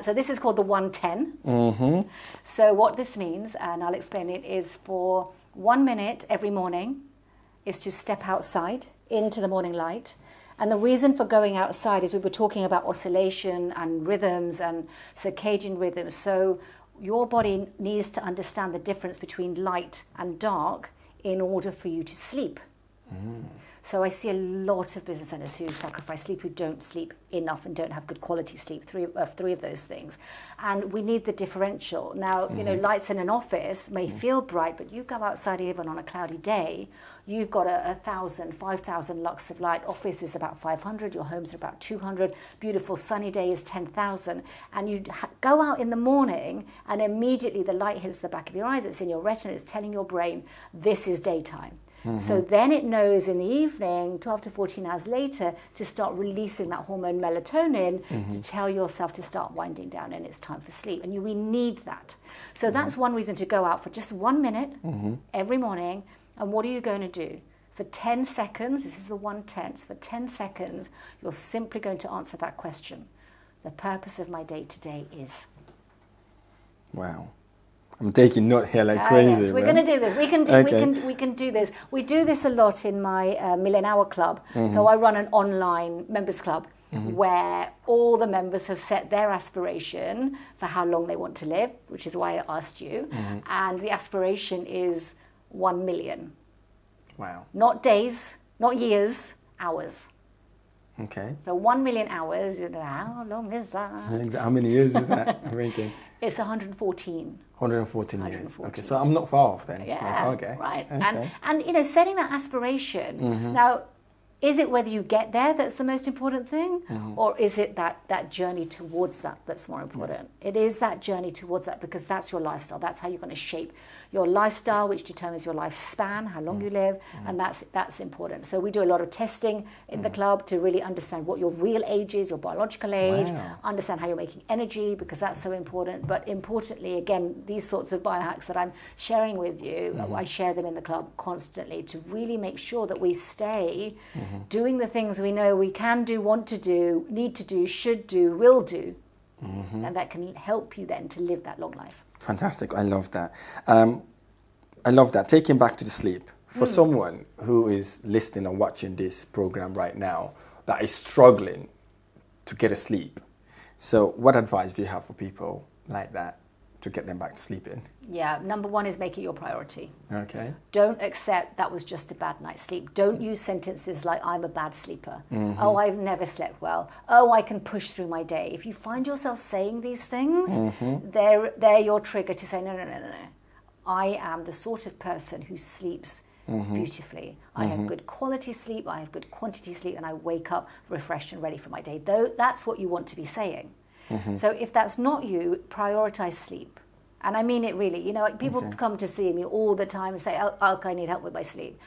So this is called the 110. So what this means, and I'll explain it, is for 1 minute every morning is to step outside into the morning light. And the reason for going outside is we were talking about oscillation and rhythms and circadian rhythms. So your body needs to understand the difference between light and dark in order for you to sleep. So I see a lot of business owners who sacrifice sleep, who don't sleep enough and don't have good quality sleep, three of those things. And we need the differential. Now, lights in an office may feel bright, but you go outside even on a cloudy day, you've got 1,000, 5,000 lux of light. Office is about 500, your homes are about 200. Beautiful sunny day is 10,000. And you go out in the morning and immediately the light hits the back of your eyes, it's in your retina, it's telling your brain, this is daytime. So then it knows in the evening, 12 to 14 hours later, to start releasing that hormone melatonin to tell yourself to start winding down and it's time for sleep. And we need that. So that's one reason to go out for just 1 minute every morning. And what are you going to do? For 10 seconds, this is the 1/10, for 10 seconds, you're simply going to answer that question. The purpose of my day today is. Wow. I'm taking note here like crazy. Yes, we're going to do this. We can do this. We do this a lot in my Million Hour Club. So I run an online members club where all the members have set their aspiration for how long they want to live, which is why I asked you. And the aspiration is 1 million. Wow. Not days, not years, hours. Okay. So 1 million hours, how long is that? How many years is that? I'm thinking. It's 114. 114 years. Okay, so I'm not far off then. Yeah, okay. Right. Okay. And setting that aspiration. Now, is it whether you get there that's the most important thing? Or is it that journey towards that that's more important? It is that journey towards that, because that's your lifestyle. That's how you're going to shape your lifestyle, which determines your lifespan, how long you live, and that's important. So we do a lot of testing in the club to really understand what your real age is, your biological age, understand how you're making energy, because that's so important. But importantly, again, these sorts of biohacks that I'm sharing with you, I share them in the club constantly to really make sure that we stay doing the things we know we can do, want to do, need to do, should do, will do. And that can help you then to live that long life. Fantastic. I love that. I love that. Taking back to the sleep. For someone who is listening or watching this program right now that is struggling to get a sleep, so what advice do you have for people like that to get them back to sleeping? Yeah, number one is make it your priority. Okay. Don't accept that was just a bad night's sleep. Don't use sentences like, I'm a bad sleeper. Oh, I've never slept well. Oh, I can push through my day. If you find yourself saying these things, they're your trigger to say, no. I am the sort of person who sleeps beautifully. I have good quality sleep, I have good quantity sleep, and I wake up refreshed and ready for my day. Though that's what you want to be saying. So if that's not you, prioritize sleep. And I mean it really. People come to see me all the time and say, Alka, I need help with my sleep.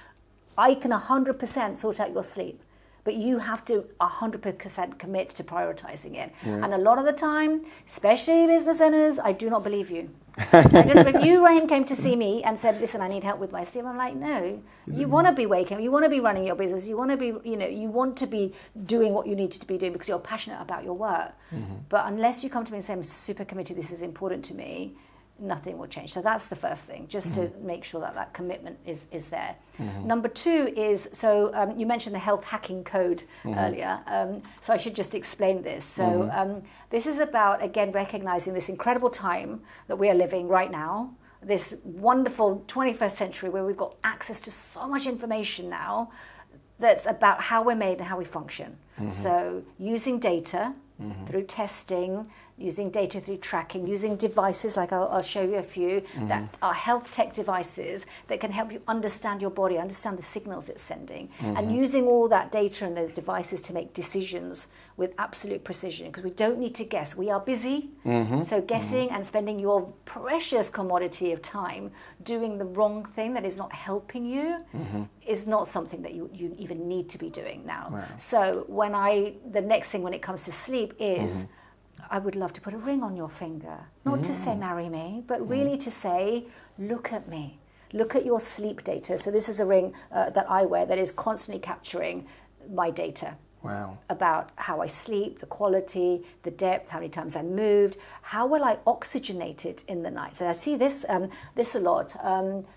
I can 100% sort out your sleep, but you have to 100% commit to prioritizing it. And a lot of the time, especially business owners, I do not believe you. If you, Rahim, came to see me and said, listen, I need help with my sleep, I'm like, no. You want to be waking, you want to be running your business, you want to be, you want to be doing what you need to be doing because you're passionate about your work. But unless you come to me and say, I'm super committed, this is important to me, nothing will change. So that's the first thing, just to make sure that that commitment is there. Number two is, so you mentioned the health hacking code earlier, so I should just explain this. So this is about, again, recognizing this incredible time that we are living right now, this wonderful 21st century where we've got access to so much information now that's about how we're made and how we function. So using data through testing, using data through tracking, using devices, like I'll show you a few, that are health tech devices that can help you understand your body, understand the signals it's sending, and using all that data and those devices to make decisions with absolute precision, because we don't need to guess. We are busy, so guessing and spending your precious commodity of time doing the wrong thing that is not helping you is not something that you even need to be doing now. Wow. So the next thing when it comes to sleep is, I would love to put a ring on your finger, not to say marry me, but really to say, look at me. Look at your sleep data. So this is a ring that I wear that is constantly capturing my data. Wow. About how I sleep, the quality, the depth, how many times I moved, how well I oxygenated in the night. So I see this a lot.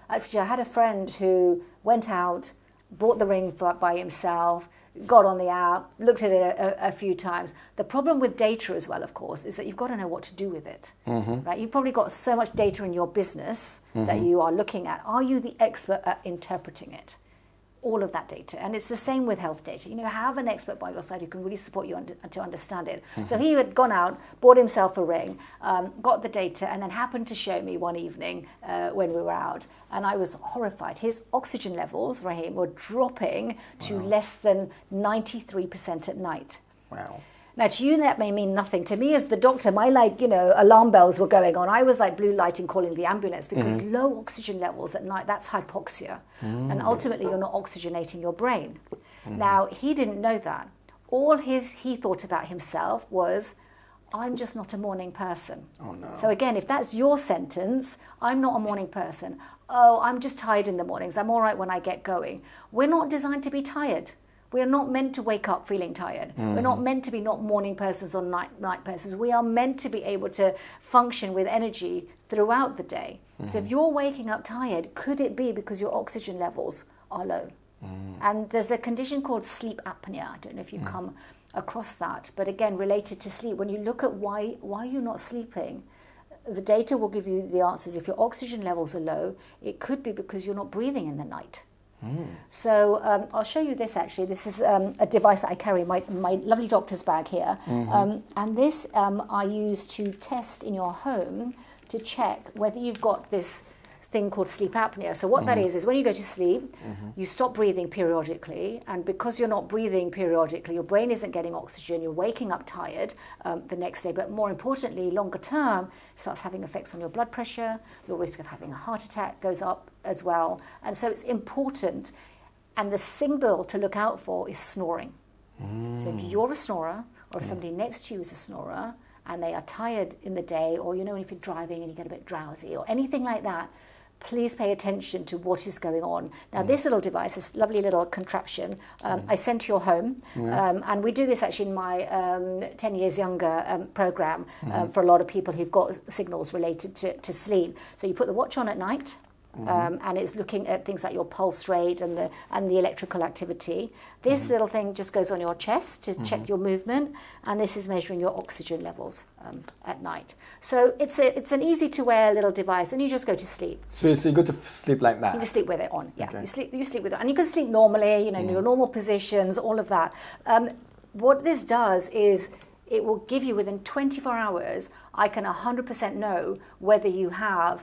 Actually, I had a friend who went out, bought the ring by himself, got on the app, looked at it a few times. The problem with data as well, of course, is that you've got to know what to do with it. Right? You've probably got so much data in your business that you are looking at. Are you the expert at interpreting it? All of that data. And it's the same with health data. Have an expert by your side who can really support you to understand it. So he had gone out, bought himself a ring, got the data, and then happened to show me one evening when we were out. And I was horrified. His oxygen levels, Rahim, were dropping to less than 93% at night. Wow. Now, to you, that may mean nothing. To me, as the doctor, my alarm bells were going on. I was like blue lighting, calling the ambulance, because low oxygen levels at night, that's hypoxia. And ultimately, you're not oxygenating your brain. Now, he didn't know that. All he thought about himself was, I'm just not a morning person. Oh, no. So again, if that's your sentence, I'm not a morning person. Oh, I'm just tired in the mornings. I'm all right when I get going. We're not designed to be tired. We are not meant to wake up feeling tired. We're not meant to be not morning persons or night persons. We are meant to be able to function with energy throughout the day. So if you're waking up tired, could it be because your oxygen levels are low? And there's a condition called sleep apnea. I don't know if you've come across that, but again, related to sleep. When you look at why you're not sleeping, the data will give you the answers. If your oxygen levels are low, it could be because you're not breathing in the night. So I'll show you this actually. This is a device that I carry, my lovely doctor's bag here. And this I use to test in your home to check whether you've got this thing called sleep apnea. So what that is when you go to sleep, you stop breathing periodically, and because you're not breathing periodically, your brain isn't getting oxygen, you're waking up tired the next day. But more importantly, longer term, it starts having effects on your blood pressure, your risk of having a heart attack goes up as well. And so it's important, and the signal to look out for is snoring. So if you're a snorer, or if somebody next to you is a snorer, and they are tired in the day, or if you're driving and you get a bit drowsy, or anything like that, please pay attention to what is going on. Now, this little device, this lovely little contraption, I sent to your home. And we do this actually in my 10 Years Younger program for a lot of people who've got signals related to sleep. So you put the watch on at night, and it's looking at things like your pulse rate and the electrical activity. This little thing just goes on your chest to check your movement, and this is measuring your oxygen levels at night. So it's an easy to wear little device, and you just go to sleep. So you go to sleep like that? You just sleep with it on, yeah. Okay. You sleep with it, and you can sleep normally, in your normal positions, all of that. What this does is it will give you within 24 hours. I can 100% know whether you have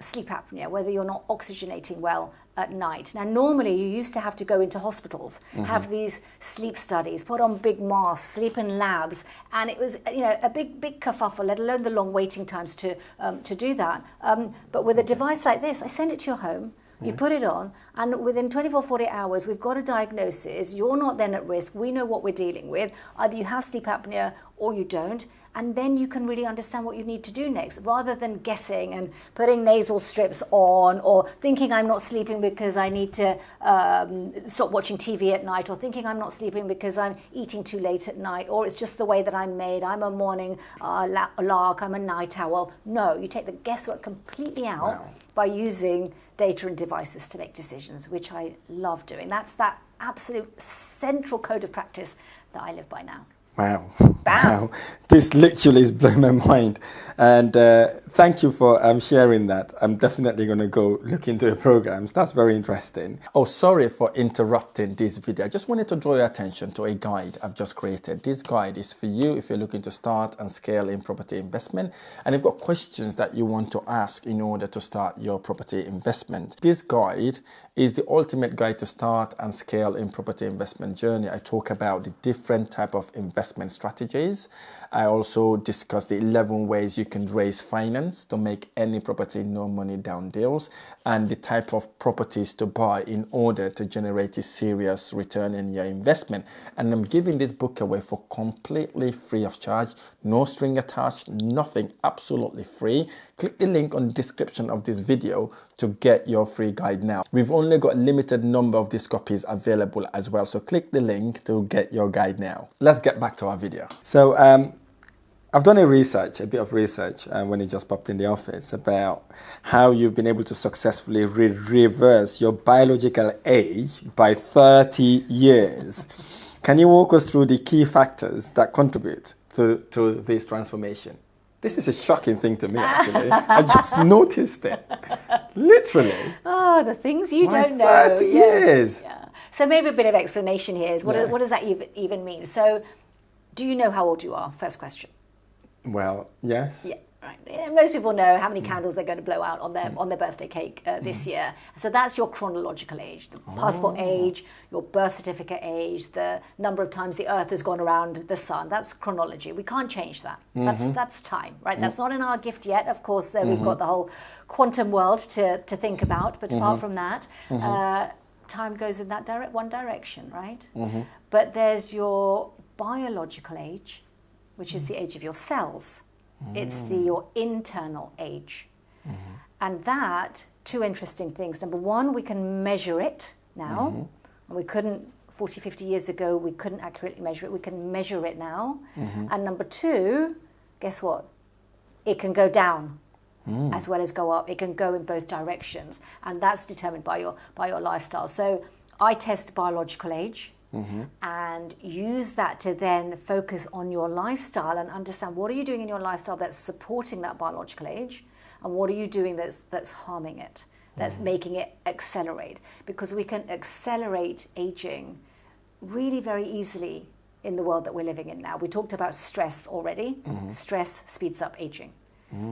sleep apnea, whether you're not oxygenating well at night. Now, normally you used to have to go into hospitals, have these sleep studies, put on big masks, sleep in labs, and it was a big kerfuffle, let alone the long waiting times to do that. But with a device like this, I send it to your home. You put it on, and within 24, 48 hours, we've got a diagnosis. You're not then at risk. We know what we're dealing with. Either you have sleep apnea or you don't. and then you can really understand what you need to do next, rather than guessing and putting nasal strips on, or thinking I'm not sleeping because I need to stop watching TV at night, or thinking I'm not sleeping because I'm eating too late at night, or it's just the way that I'm made, I'm a morning lark, I'm a night owl. No, you take the guesswork completely out by using data and devices to make decisions, which I love doing. That's that absolute central code of practice that I live by now. Wow. Wow. This literally is blowing my mind. And thank you for sharing that. I'm definitely going to go look into your programs. That's very interesting. Oh, sorry for interrupting this video. I just wanted to draw your attention to a guide I've just created. This guide is for you if you're looking to start and scale in property investment, and you've got questions that you want to ask in order to start your property investment. This guide is the ultimate guide to start and scale in property investment journey. I talk about the different type of investment strategies. I also discuss the 11 ways you can raise finance to make any property no money down deals, and the type of properties to buy in order to generate a serious return in your investment. And I'm giving this book away for completely free of charge, no string attached, nothing, absolutely free. Click the link on the description of this video to get your free guide now. We've only got a limited number of these copies available as well, so click the link to get your guide now. Let's get back to our video. So I've done a bit of research when it just popped in the office about how you've been able to successfully reverse your biological age by 30 years. Can you walk us through the key factors that contribute to this transformation? This is a shocking thing to me, actually. I just noticed it. Literally. Oh, the things you don't know. 30 years. Yeah. So maybe a bit of explanation here is what does that even mean? So do you know how old you are? First question. Well, yes. Yeah, right. Yeah, most people know how many candles they're going to blow out on their birthday cake this year. So that's your chronological age, the passport age, your birth certificate age, the number of times the Earth has gone around the sun. That's chronology. We can't change that. That's time, right? That's not in our gift yet. Of course, we've got the whole quantum world to think about. But apart from that, time goes in that one direction, right? But there's your biological age, which is the age of your cells. It's your internal age. And that, two interesting things. Number one, we can measure it now. And we couldn't, 40, 50 years ago, we couldn't accurately measure it. We can measure it now. And number two, guess what? It can go down as well as go up. It can go in both directions. And that's determined by your lifestyle. So I test biological age. And use that to then focus on your lifestyle and understand what are you doing in your lifestyle that's supporting that biological age, and what are you doing that's harming it, that's making it accelerate. Because we can accelerate aging really very easily in the world that we're living in now. We talked about stress already. Stress speeds up aging.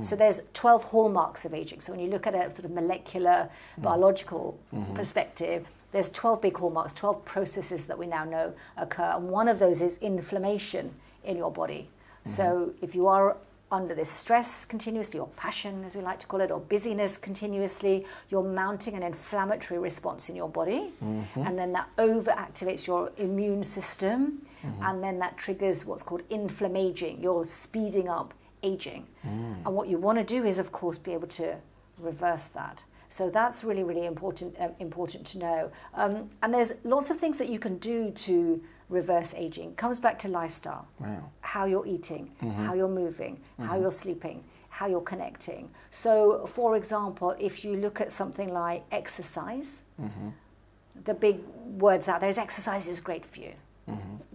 So there's 12 hallmarks of aging. So when you look at a sort of molecular, biological perspective, there's 12 big hallmarks, 12 processes that we now know occur. And one of those is inflammation in your body. So if you are under this stress continuously, or passion, as we like to call it, or busyness continuously, you're mounting an inflammatory response in your body. And then that overactivates your immune system. And then that triggers what's called inflammaging. You're speeding up aging. And what you want to do is, of course, be able to reverse that. So that's really, really important to know. And there's lots of things that you can do to reverse aging. It comes back to lifestyle. How you're eating, how you're moving, how you're sleeping, how you're connecting. So, for example, if you look at something like exercise, the big words out there is exercise is great for you.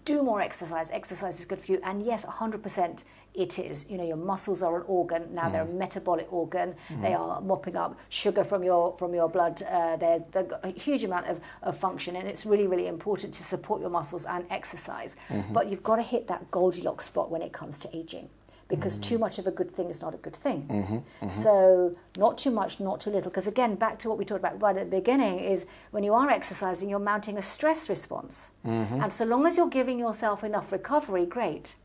Do more exercise. Exercise is good for you. And yes, 100% it is. You know, your muscles are an organ. Now they're a metabolic organ. They are mopping up sugar from your blood. They've got a huge amount of function. And it's really, really important to support your muscles and exercise. But you've got to hit that Goldilocks spot when it comes to aging. Because too much of a good thing is not a good thing. So not too much, not too little. Because again, back to what we talked about right at the beginning, is when you are exercising, you're mounting a stress response. And so long as you're giving yourself enough recovery, great.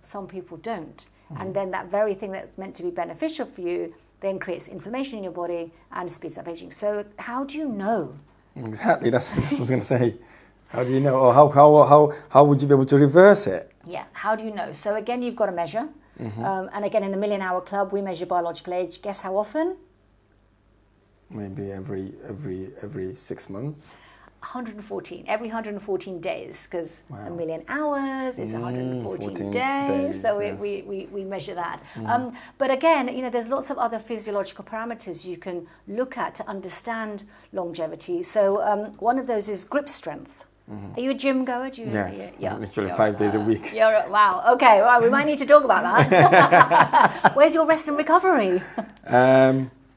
Some people don't. And then that very thing that's meant to be beneficial for you then creates inflammation in your body and speeds up aging. So how do you know? Exactly, that's what I was going to say. How do you know? Or how would you be able to reverse it? Yeah, how do you know? So again, you've got to measure. And again, in the Million Hour Club, we measure biological age. Guess how often? Maybe every 6 months. 114, every 114 days, because a million hours is 114 days, so yes. we measure that. But again, there's lots of other physiological parameters you can look at to understand longevity. So one of those is grip strength. Are you a gym goer? Yes, literally 5 days a week. Wow, okay, well, we might need to talk about that. Where's your rest and recovery?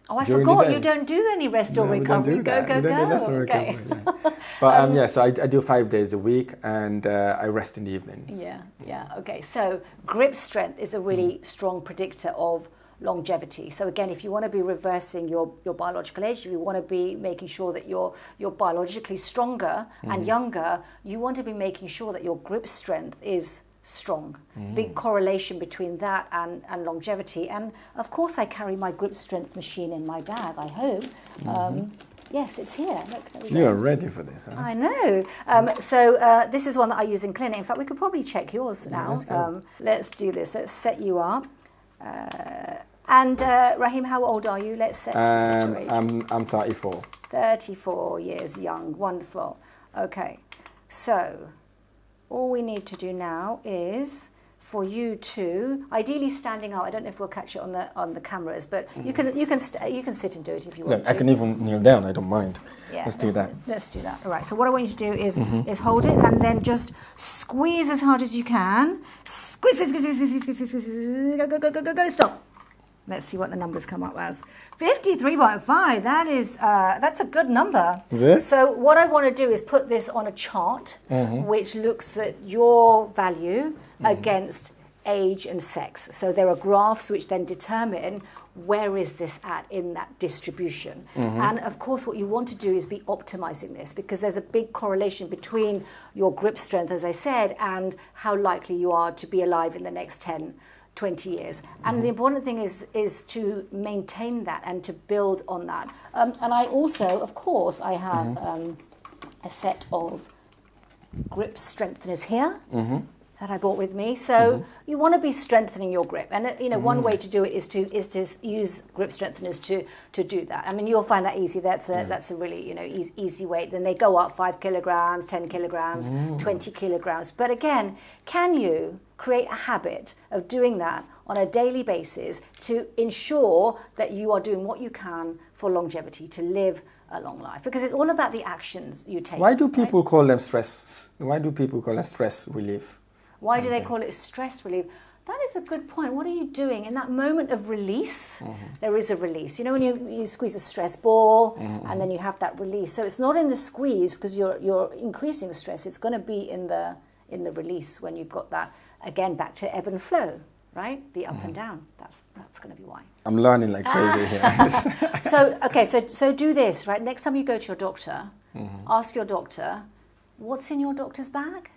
Oh, I forgot you don't do any rest or recovery. Go. Okay. But so I do 5 days a week, and I rest in the evenings. Yeah. Okay. So grip strength is a really strong predictor of longevity. So again, if you want to be reversing your biological age, if you want to be making sure that you're biologically stronger and younger, you want to be making sure that your grip strength is strong. Big correlation between that and longevity. And of course I carry my grip strength machine in my bag, I hope. Yes, it's here. Look, you are ready for this, huh? I know. So this is one that I use in clinic. In fact, we could probably check yours now. Let's do this. Let's set you up. And Rahim, how old are you? Let's set your age. I'm 34. 34 years young. Wonderful. Okay. So all we need to do now is for you to, ideally standing up. I don't know if we'll catch it on the cameras, but you can sit and do it if you want. Look, I can even kneel down. I don't mind. Yeah, let's do that. Let's do that. All right. So what I want you to do is hold it and then just squeeze as hard as you can. Squeeze. Go. Stop. Let's see what the numbers come up as. 53.5. That is that's a good number. Is it? So what I want to do is put this on a chart which looks at your value against age and sex. So there are graphs which then determine where is this at in that distribution. And of course what you want to do is be optimizing this, because there's a big correlation between your grip strength, as I said, and how likely you are to be alive in the next 10, 20 years. And the important thing is to maintain that and to build on that. And I also, of course, I have a set of grip strengtheners here that I brought with me. So you want to be strengthening your grip. And one way to do it is to use grip strengtheners to do that. I mean, you'll find that easy. That's a really easy way. Then they go up 5 kilograms, 10 kilograms, 20 kilograms. But again, can you create a habit of doing that on a daily basis to ensure that you are doing what you can for longevity, to live a long life? Because it's all about the actions you take. Why do people call them stress? Why do people call it stress relief? Why do they call it stress relief? That is a good point. What are you doing in that moment of release? There is a release. When you squeeze a stress ball and then you have that release. So it's not in the squeeze because you're increasing stress. It's going to be in the release when you've got that. Again, back to ebb and flow, right? The up and down. That's going to be why. I'm learning like crazy here. So do this, right? Next time you go to your doctor, ask your doctor, what's in your doctor's bag?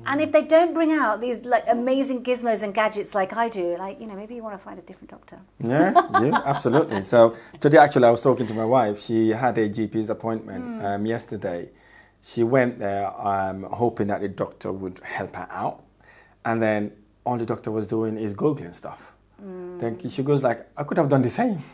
And if they don't bring out these amazing gizmos and gadgets like I do, maybe you want to find a different doctor. Yeah, absolutely. So today, actually, I was talking to my wife. She had a GP's appointment yesterday. She went there hoping that the doctor would help her out. And then all the doctor was doing is Googling stuff. Then she goes like, I could have done the same.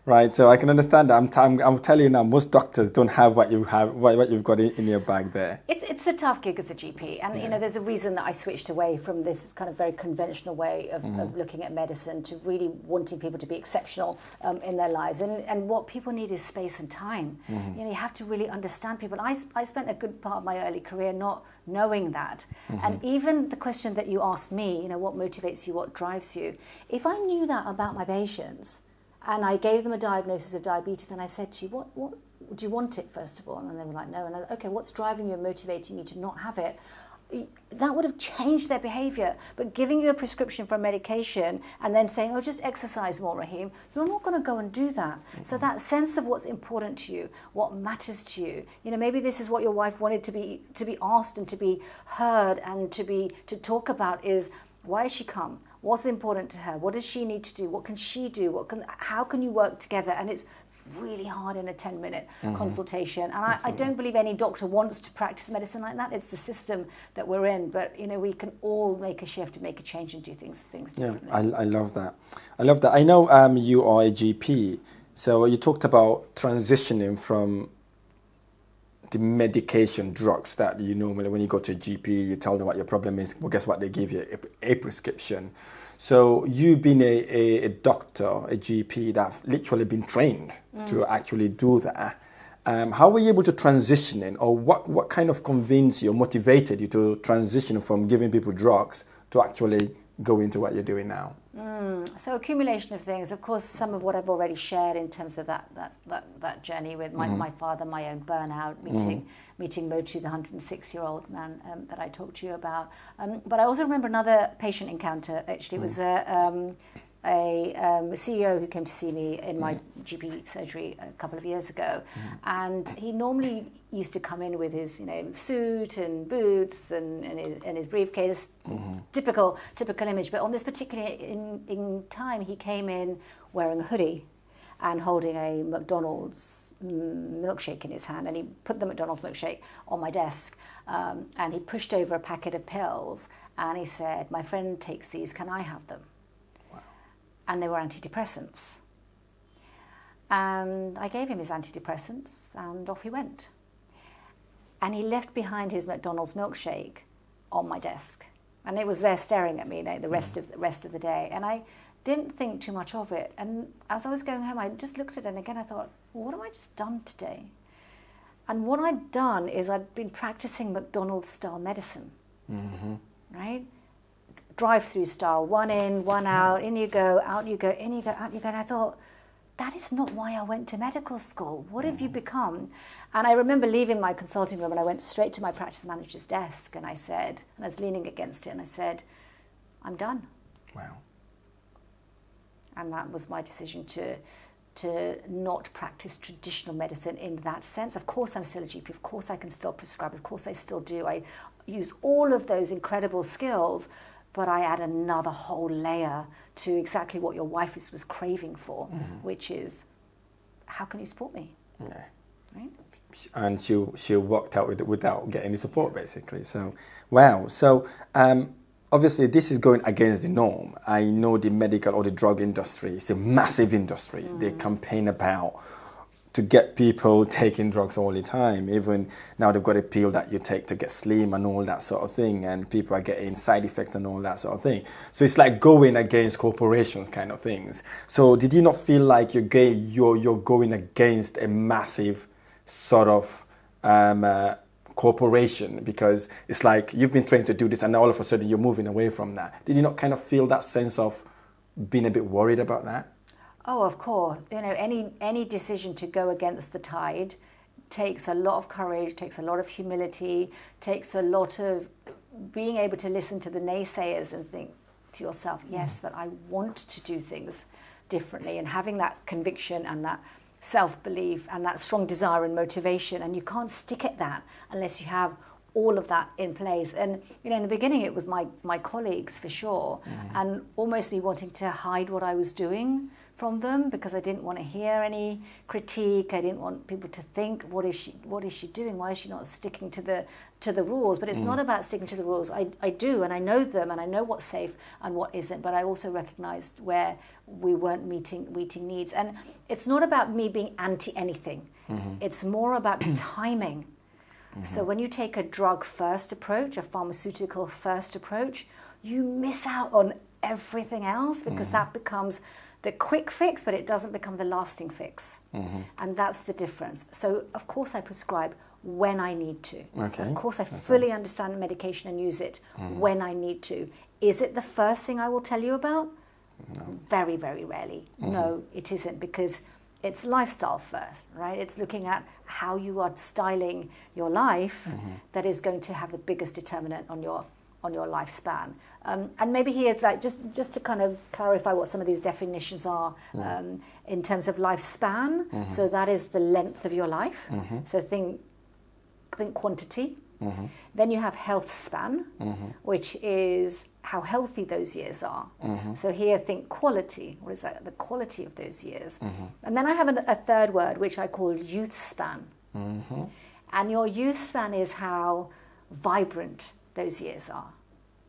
Right, so I can understand that. I'm telling you now, most doctors don't have what you have, what you've got in your bag there. It's a tough gig as a GP, and there's a reason that I switched away from this kind of very conventional way of looking at medicine to really wanting people to be exceptional in their lives. And what people need is space and time. You have to really understand people. I spent a good part of my early career not knowing that, and even the question that you asked me, what motivates you, what drives you. If I knew that about my patients, and I gave them a diagnosis of diabetes, and I said to you, what do you want it, first of all? And they were like, no. And I said, okay, what's driving you and motivating you to not have it? That would have changed their behavior. But giving you a prescription for a medication and then saying, just exercise more, Rahim, you're not going to go and do that. So that sense of what's important to you, what matters to you, maybe this is what your wife wanted to be asked and to be heard and to talk about is, why has she come? What's important to her? What does she need to do? What can she do? How can you work together? And it's really hard in a 10-minute consultation. And I don't believe any doctor wants to practice medicine like that. It's the system that we're in. But, we can all make a shift and make a change and do things differently. Yeah, I love that. I know you are a GP. So you talked about transitioning from the medication drugs that you normally, when you go to a GP, you tell them what your problem is. Well, guess what? They give you a prescription. So you've been a doctor, a GP that literally been trained to actually do that. How were you able to transition in, or what kind of convinced you or motivated you to transition from giving people drugs to actually go into what you're doing now? So accumulation of things. Of course, some of what I've already shared in terms of that journey with my father, my own burnout, meeting Motu, the 106-year-old man that I talked to you about. But I also remember another patient encounter. Actually, it was a CEO who came to see me in my GP surgery a couple of years ago, and he normally used to come in with his suit and boots and his briefcase, typical image. But on this particular in time, he came in wearing a hoodie and holding a McDonald's milkshake in his hand, and he put the McDonald's milkshake on my desk, and he pushed over a packet of pills, and he said, "My friend takes these, can I have them?" And they were antidepressants. And I gave him his antidepressants, and off he went. And he left behind his McDonald's milkshake on my desk. And it was there staring at me the rest of the day. And I didn't think too much of it. And as I was going home, I just looked at it, and again I thought, well, what have I just done today? And what I'd done is I'd been practicing McDonald's-style medicine, right? Drive-through style, one in, one out, in you go, out you go, in you go, out you go. And I thought, that is not why I went to medical school. What have you become? And I remember leaving my consulting room, and I went straight to my practice manager's desk, and I said, and I was leaning against it, and I said, I'm done. Wow. And that was my decision to not practice traditional medicine in that sense. Of course, I'm still a GP. Of course, I can still prescribe. Of course, I still do. I use all of those incredible skills, but I add another whole layer to exactly what your wife was craving for, which is, how can you support me? Yeah. Right? And she walked out without getting any support, basically. So, wow. So, obviously, this is going against the norm. I know the medical or the drug industry is a massive industry. They campaign about to get people taking drugs all the time. Even now they've got a pill that you take to get slim and all that sort of thing, and people are getting side effects and all that sort of thing. So it's like going against corporations kind of things. So did you not feel like you're going against a massive sort of corporation, because it's like you've been trained to do this and now all of a sudden you're moving away from that? Did you not kind of feel that sense of being a bit worried about that? Oh, of course. Any decision to go against the tide takes a lot of courage, takes a lot of humility, takes a lot of being able to listen to the naysayers and think to yourself, yes, but I want to do things differently, and having that conviction and that self-belief and that strong desire and motivation. And you can't stick at that unless you have all of that in place. And in the beginning it was my colleagues for sure, and almost me wanting to hide what I was doing from them, because I didn't want to hear any critique. I didn't want people to think, what is she doing? Why is she not sticking to the rules? But it's not about sticking to the rules. I do, and I know them, and I know what's safe and what isn't. But I also recognized where we weren't meeting needs. And it's not about me being anti anything. It's more about timing. So when you take a drug first approach, a pharmaceutical first approach, you miss out on everything else, because that becomes the quick fix, but it doesn't become the lasting fix. And that's the difference. So, of course, I prescribe when I need to. Okay. Of course, I fully understand medication and use it when I need to. Is it the first thing I will tell you about? No. Very, very rarely. No, it isn't, because it's lifestyle first, right? It's looking at how you are styling your life that is going to have the biggest determinant on your lifespan. And maybe here, like just to kind of clarify what some of these definitions are in terms of lifespan. So that is the length of your life. So think quantity, Then you have healthspan, which is how healthy those years are. So here, think quality. What is that? The quality of those years. And then I have a third word, which I call youth span. And your youth span is how vibrant those years are,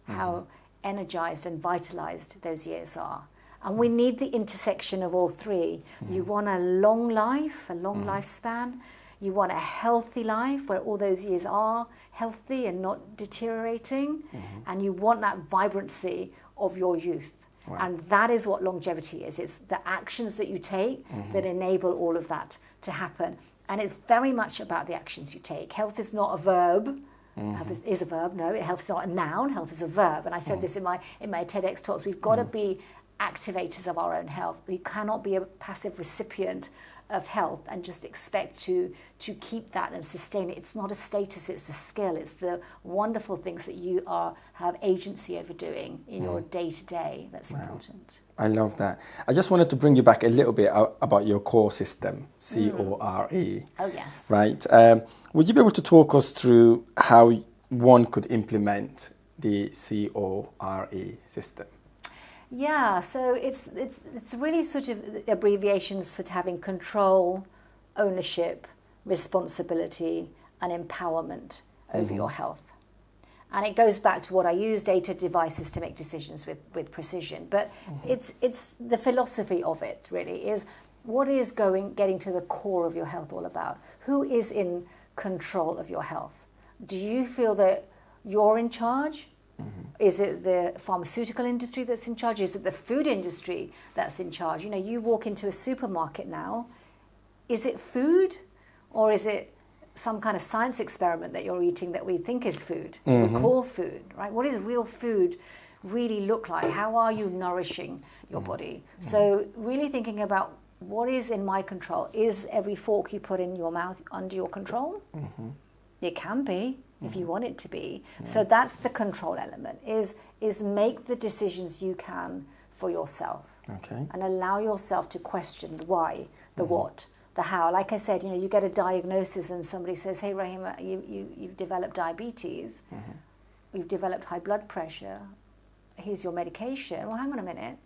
how energized and vitalized those years are. And we need the intersection of all three. You want a long life, a long lifespan. You want a healthy life where all those years are healthy and not deteriorating. And you want that vibrancy of your youth. Wow. And that is what longevity is. It's the actions that you take that enable all of that to happen. And it's very much about the actions you take. Health is not a verb. Health is a verb. No, health is not a noun. Health is a verb. And I said this in my TEDx talks. We've got to be activators of our own health. We cannot be a passive recipient of health and just expect to keep that and sustain it. It's not a status, it's a skill. It's the wonderful things that you have agency over doing in your day-to-day that's important. I love that. I just wanted to bring you back a little bit about your core system, CORE. Oh, yes. Right. Would you be able to talk us through how one could implement the CORE system? Yeah, so it's really sort of abbreviations for having control, ownership, responsibility, and empowerment over your health. And it goes back to what I use, data devices to make decisions with precision. But it's the philosophy of it really is what is getting to the core of your health all about? Who is in control of your health? Do you feel that you're in charge? Is it the pharmaceutical industry that's in charge? Is it the food industry that's in charge? You know, you walk into a supermarket now, is it food or is it some kind of science experiment that you're eating that we think is food, we call food, right? What does real food really look like? How are you nourishing your body? So really thinking about what is in my control. Is every fork you put in your mouth under your control? It can be. If you want it to be. So that's the control element, is make the decisions you can for yourself. Okay. And allow yourself to question the why, the what, the how. Like I said, you know, you get a diagnosis and somebody says, hey, Rahim, you've developed diabetes, you've developed high blood pressure, here's your medication. Well, hang on a minute,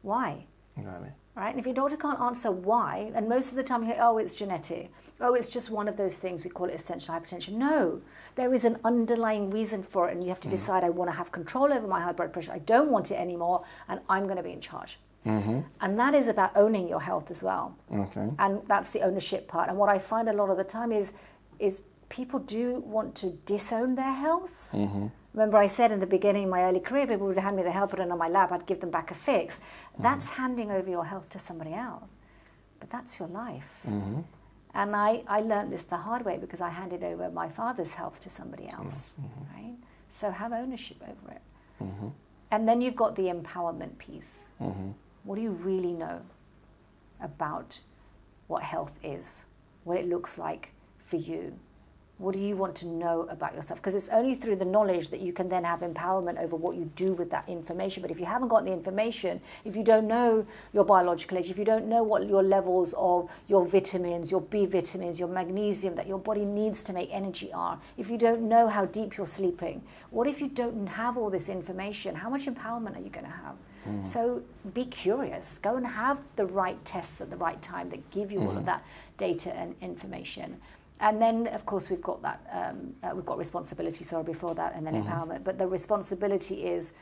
why? Exactly. Right? And if your doctor can't answer why, and most of the time you hear, oh, it's genetic. Oh, it's just one of those things, we call it essential hypertension. No, there is an underlying reason for it, and you have to decide, I want to have control over my high blood pressure. I don't want it anymore, and I'm going to be in charge. And that is about owning your health as well. Okay. And that's the ownership part. And what I find a lot of the time is people do want to disown their health. Remember I said in the beginning of my early career, people would hand me the health, put it on my lap, I'd give them back a fix. That's handing over your health to somebody else. But that's your life. And I learned this the hard way because I handed over my father's health to somebody else. Right? So have ownership over it. And then you've got the empowerment piece. What do you really know about what health is, what it looks like for you? What do you want to know about yourself? Because it's only through the knowledge that you can then have empowerment over what you do with that information. But if you haven't got the information, if you don't know your biological age, if you don't know what your levels of your vitamins, your B vitamins, your magnesium that your body needs to make energy are, if you don't know how deep you're sleeping, what if you don't have all this information? How much empowerment are you going to have? So be curious. Go and have the right tests at the right time that give you all of that data and information. And then, of course, we've got that. We've got responsibility. Sorry, before that, and then empowerment. But the responsibility is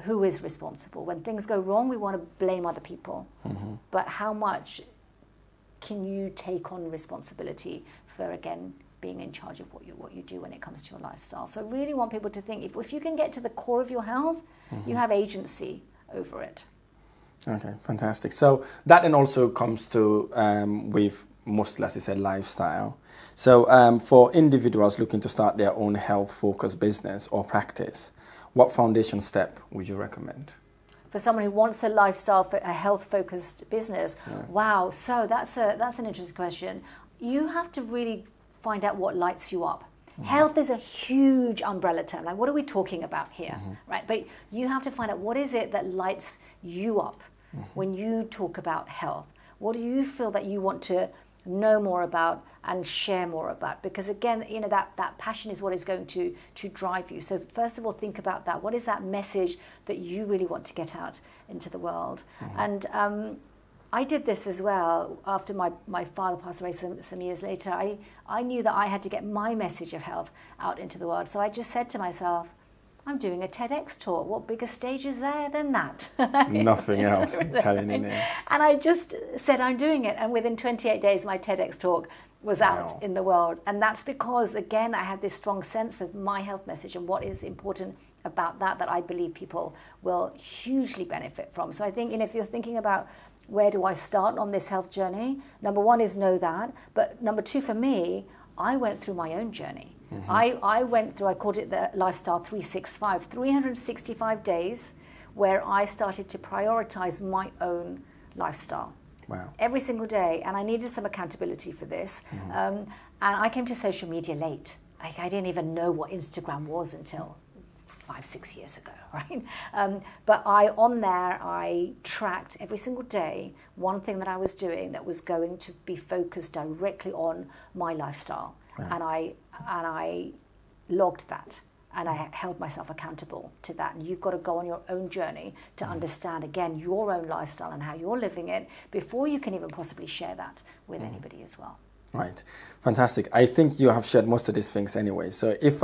who is responsible. When things go wrong, we want to blame other people. But how much can you take on responsibility for again being in charge of what you do when it comes to your lifestyle? So, I really want people to think if you can get to the core of your health, you have agency over it. Okay, fantastic. So that then also comes to with mostly, as you said, lifestyle. So for individuals looking to start their own health-focused business or practice, what foundation step would you recommend? For someone who wants a lifestyle, a health-focused business, wow, so that's an interesting question. You have to really find out what lights you up. Health is a huge umbrella term. Like, what are we talking about here, right? But you have to find out what is it that lights you up when you talk about health. What do you feel that you want to know more about and share more about, because again, that passion is what is going to drive you. So first of all, think about that. What is that message that you really want to get out into the world? And I did this as well after my father passed away some years later. I knew that I had to get my message of health out into the world. So I just said to myself, I'm doing a TEDx talk. What bigger stage is there than that? Nothing else. Telling you now. And I just said, I'm doing it. And within 28 days, my TEDx talk was out in the world. And that's because, again, I had this strong sense of my health message and what is important about that I believe people will hugely benefit from. So I think, if you're thinking about where do I start on this health journey, number one is know that. But number two, for me, I went through my own journey. I went through, I called it the Lifestyle 365, 365 days where I started to prioritize my own lifestyle. Wow. Every single day. And I needed some accountability for this. And I came to social media late. I didn't even know what Instagram was until 5-6 years ago, right? But I tracked every single day one thing that I was doing that was going to be focused directly on my lifestyle. Wow. And I logged that, and I held myself accountable to that. And you've got to go on your own journey to understand, again, your own lifestyle and how you're living it before you can even possibly share that with anybody as well. Right, fantastic. I think you have shared most of these things anyway. So if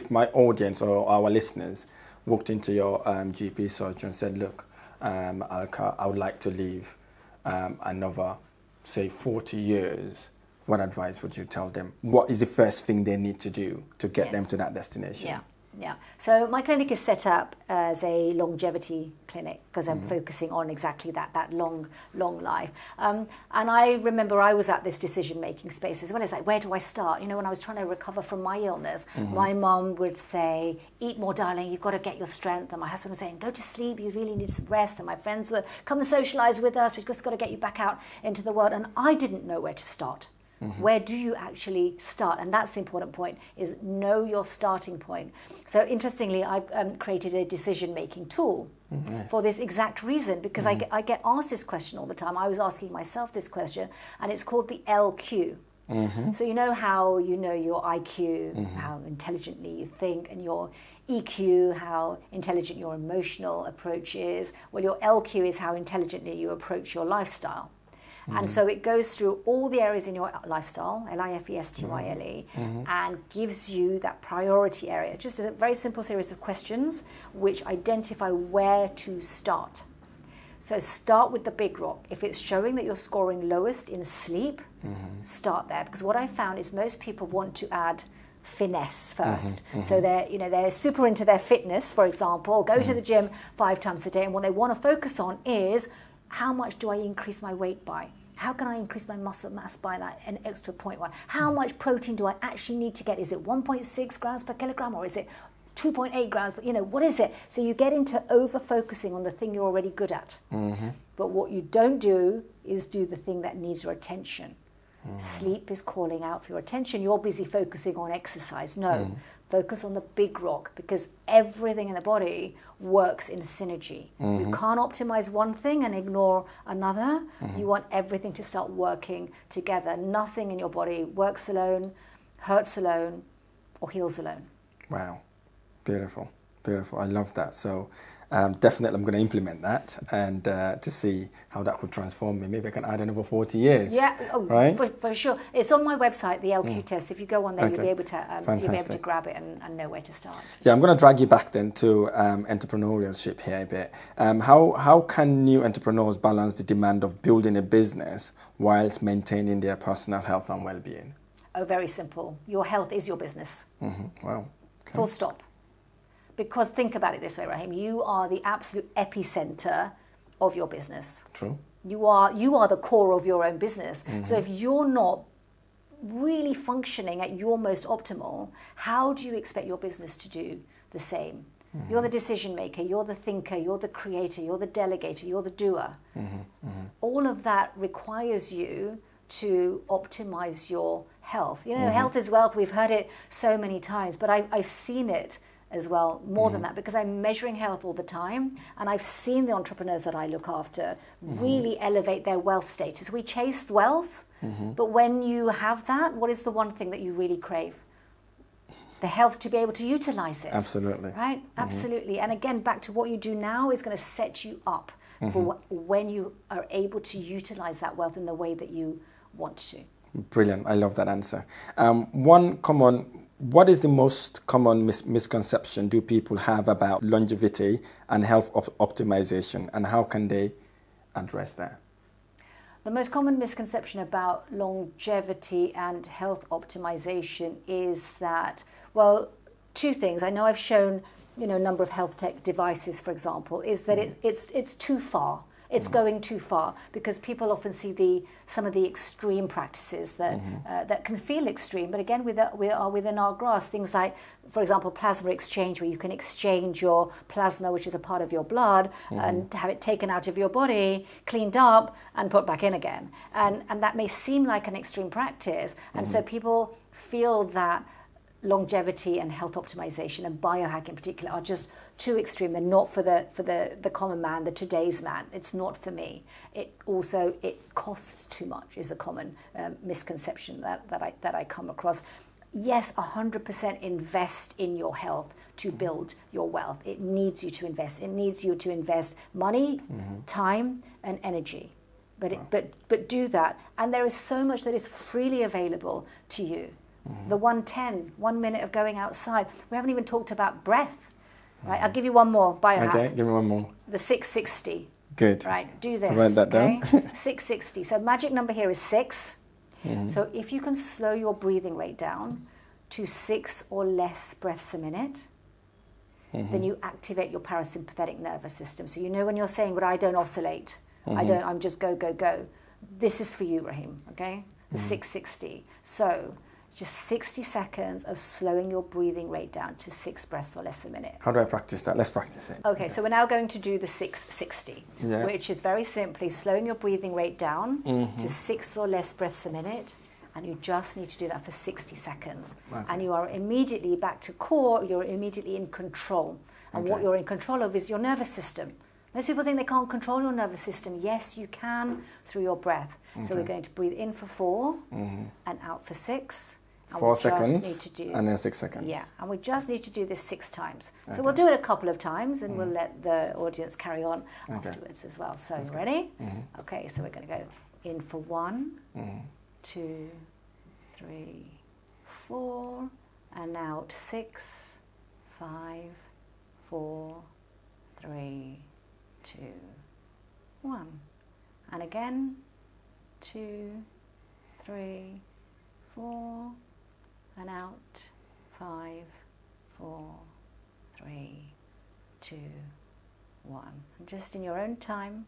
my audience or our listeners walked into your GP surgery and said, look, Alka, I would like to live another, say, 40 years, what advice would you tell them? What is the first thing they need to do to get them to that destination? Yeah. So my clinic is set up as a longevity clinic because I'm focusing on exactly that long life. And I remember I was at this decision-making space as well. It's like, where do I start? When I was trying to recover from my illness, my mum would say, eat more, darling, you've got to get your strength. And my husband was saying, go to sleep, you really need some rest. And my friends would come and socialize with us. We've just got to get you back out into the world. And I didn't know where to start. Where do you actually start? And that's the important point, is know your starting point. So interestingly, I've created a decision-making tool for this exact reason, because I get asked this question all the time. I was asking myself this question, and it's called the LQ. So you know how you know your IQ, how intelligently you think, and your EQ, how intelligent your emotional approach is. Well, your LQ is how intelligently you approach your lifestyle. And so it goes through all the areas in your lifestyle, LIFESTYLE, and gives you that priority area. Just a very simple series of questions which identify where to start. So start with the big rock. If it's showing that you're scoring lowest in sleep, start there. Because what I found is most people want to add finesse first. So they're super into their fitness, for example, go to the gym 5 times a day, and what they want to focus on is, how much do I increase my weight by? How can I increase my muscle mass by an extra 0.1? How much protein do I actually need to get? Is it 1.6 grams per kilogram, or is it 2.8 grams? But what is it? So you get into over-focusing on the thing you're already good at. But what you don't do is do the thing that needs your attention. Sleep is calling out for your attention. You're busy focusing on exercise. No, focus on the big rock, because everything in the body works in synergy. You can't optimize one thing and ignore another. You want everything to start working together. Nothing in your body works alone, hurts alone, or heals alone. Wow, beautiful. I love that. So definitely I'm going to implement that, and to see how that could transform me. Maybe I can add another 40 years. Yeah, right? for sure. It's on my website, the LQ test. If you go on there, you'll be able to grab it and know where to start. Yeah, I'm going to drag you back then to entrepreneurship here a bit. How can new entrepreneurs balance the demand of building a business whilst maintaining their personal health and well-being? Oh, very simple. Your health is your business. Wow. Okay. Full stop. Because think about it this way, Rahim, you are the absolute epicenter of your business. True. You are the core of your own business. So if you're not really functioning at your most optimal, how do you expect your business to do the same? You're the decision maker, you're the thinker, you're the creator, you're the delegator, you're the doer. All of that requires you to optimize your health. Health is wealth. We've heard it so many times, but I've seen it as well, more than that, because I'm measuring health all the time, and I've seen the entrepreneurs that I look after really elevate their wealth status. We chase wealth, But when you have that, what is the one thing that you really crave? The health to be able to utilize it. Absolutely. Right? Absolutely. And again, back to what you do now is going to set you up for when you are able to utilize that wealth in the way that you want to. Brilliant. I love that answer. What is the most common misconception do people have about longevity and health optimization, and how can they address that? The most common misconception about longevity and health optimization is that, well, two things. I know I've shown, a number of health tech devices, for example, is that it's too far. It's going too far, because people often see some of the extreme practices that can feel extreme. But again, we are within our grasp. Things like, for example, plasma exchange, where you can exchange your plasma, which is a part of your blood, and have it taken out of your body, cleaned up, and put back in again. And that may seem like an extreme practice. And so people feel that longevity and health optimization and biohack in particular are just too extreme. They're not for the common man, the today's man. It's not for me. It costs too much is a common misconception that I come across. Yes, 100% invest in your health to build your wealth. It needs you to invest. It needs you to invest money, time, and energy. But do that, and there is so much that is freely available to you. The 1 minute of going outside. We haven't even talked about breath. Right? I'll give you one more biohack. Okay, give me one more. The 660. Good. Right, do this. Write that down. 660. So magic number here is 6. So if you can slow your breathing rate down to 6 or less breaths a minute, then you activate your parasympathetic nervous system. So when you're saying, but I don't oscillate, I'm just go, go, go. This is for you, Rahim, okay? The 660. So just 60 seconds of slowing your breathing rate down to 6 breaths or less a minute. How do I practice that? Let's practice it. Okay, so we're now going to do the 660, which is very simply slowing your breathing rate down to 6 or less breaths a minute, and you just need to do that for 60 seconds. Okay. And you are immediately back to core, you're immediately in control. And what you're in control of is your nervous system. Most people think they can't control your nervous system. Yes, you can through your breath. So we're going to breathe in for 4 and out for 6. 4 seconds and then 6 seconds. Yeah, and we just need to do this 6 times. So we'll do it a couple of times, and we'll let the audience carry on afterwards as well. So ready? Okay, so we're going to go in for 1, 2, 3, 4, and out 6, 5, 4, 3, 2, 1. And again, 2, 3, 4, and out 5, 4, 3, 2, 1. And just in your own time.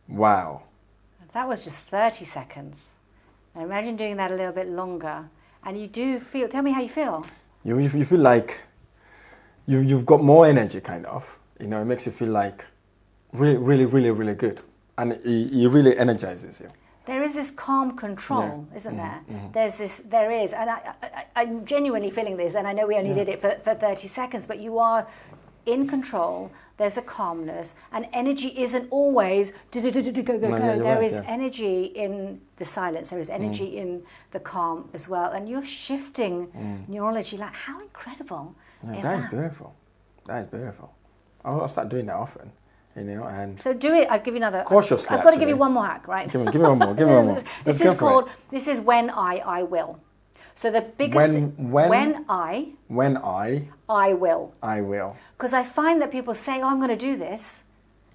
Wow. That was just 30 seconds. Now imagine doing that a little bit longer. And you do feel, tell me how you feel. You feel like you've got more energy, kind of. It makes you feel like really, really, really, really good. And it really energizes you. There is this calm control, isn't there? There is. And I'm genuinely feeling this, and I know we only did it for 30 seconds, but you are in control. There's a calmness, and energy isn't always go. There is energy in the silence. There is energy in the calm as well, and you're shifting neurology. Like, how incredible is that? Is beautiful. That is beautiful. I'll start doing that often, and so do it. I'll give you another. Cautiously, I've got to give you one more hack, right? Give me one more. Give me one more. This is when I will. So the biggest when I will. I will. Because I find that people say, I'm going to do this,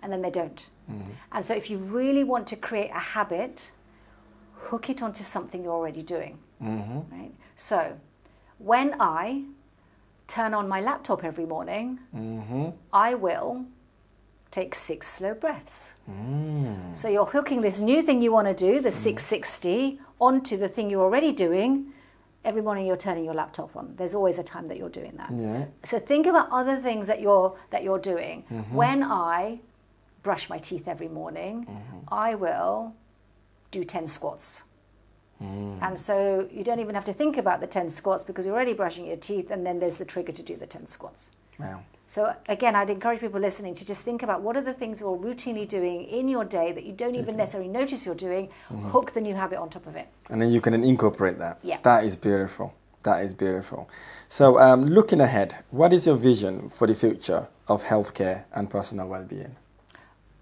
and then they don't. And so if you really want to create a habit, hook it onto something you're already doing. Right? So when I turn on my laptop every morning, I will take 6 slow breaths. So you're hooking this new thing you want to do, the 660, onto the thing you're already doing. Every morning you're turning your laptop on. There's always a time that you're doing that. Yeah. So think about other things that you're doing. When I brush my teeth every morning, I will do 10 squats. And so you don't even have to think about the 10 squats because you're already brushing your teeth, and then there's the trigger to do the 10 squats. Wow. So again, I'd encourage people listening to just think about what are the things you're routinely doing in your day that you don't even necessarily notice you're doing. Hook the new habit on top of it. And then you can incorporate that. Yeah. That is beautiful. That is beautiful. So looking ahead, what is your vision for the future of healthcare and personal well-being?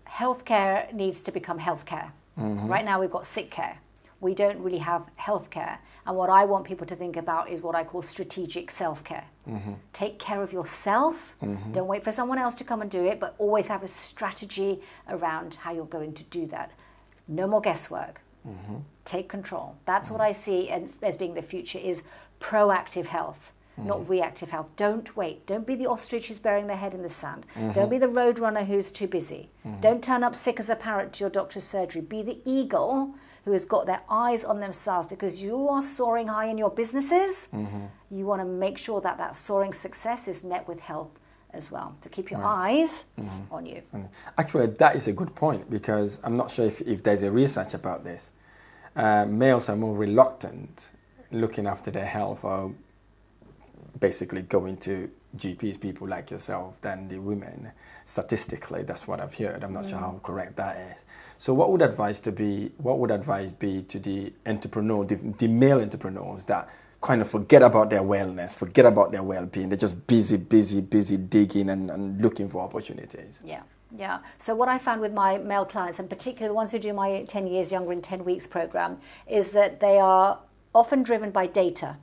Healthcare needs to become healthcare. Right now we've got sick care. We don't really have healthcare. And what I want people to think about is what I call strategic self-care. Take care of yourself. Don't wait for someone else to come and do it, but always have a strategy around how you're going to do that. No more guesswork. Take control. That's what I see as being the future, is proactive health, not reactive health. Don't wait. Don't be the ostrich who's burying their head in the sand. Don't be the roadrunner who's too busy. Don't turn up sick as a parrot to your doctor's surgery. Be the eagle who has got their eyes on themselves, because you are soaring high in your businesses. You want to make sure that that soaring success is met with health as well, to keep your eyes on you. Actually, that is a good point, because I'm not sure if there's a research about this. Males are more reluctant looking after their health, or basically going to GPs, people like yourself, than the women. Statistically, that's what I've heard. I'm not sure how correct that is. So what would advice be to the entrepreneur, the male entrepreneurs that kind of forget about their wellness, forget about their well-being? They're just busy digging and looking for opportunities. Yeah. So what I found with my male clients, and particularly the ones who do my 10 years younger in 10 weeks program, is that they are often driven by data.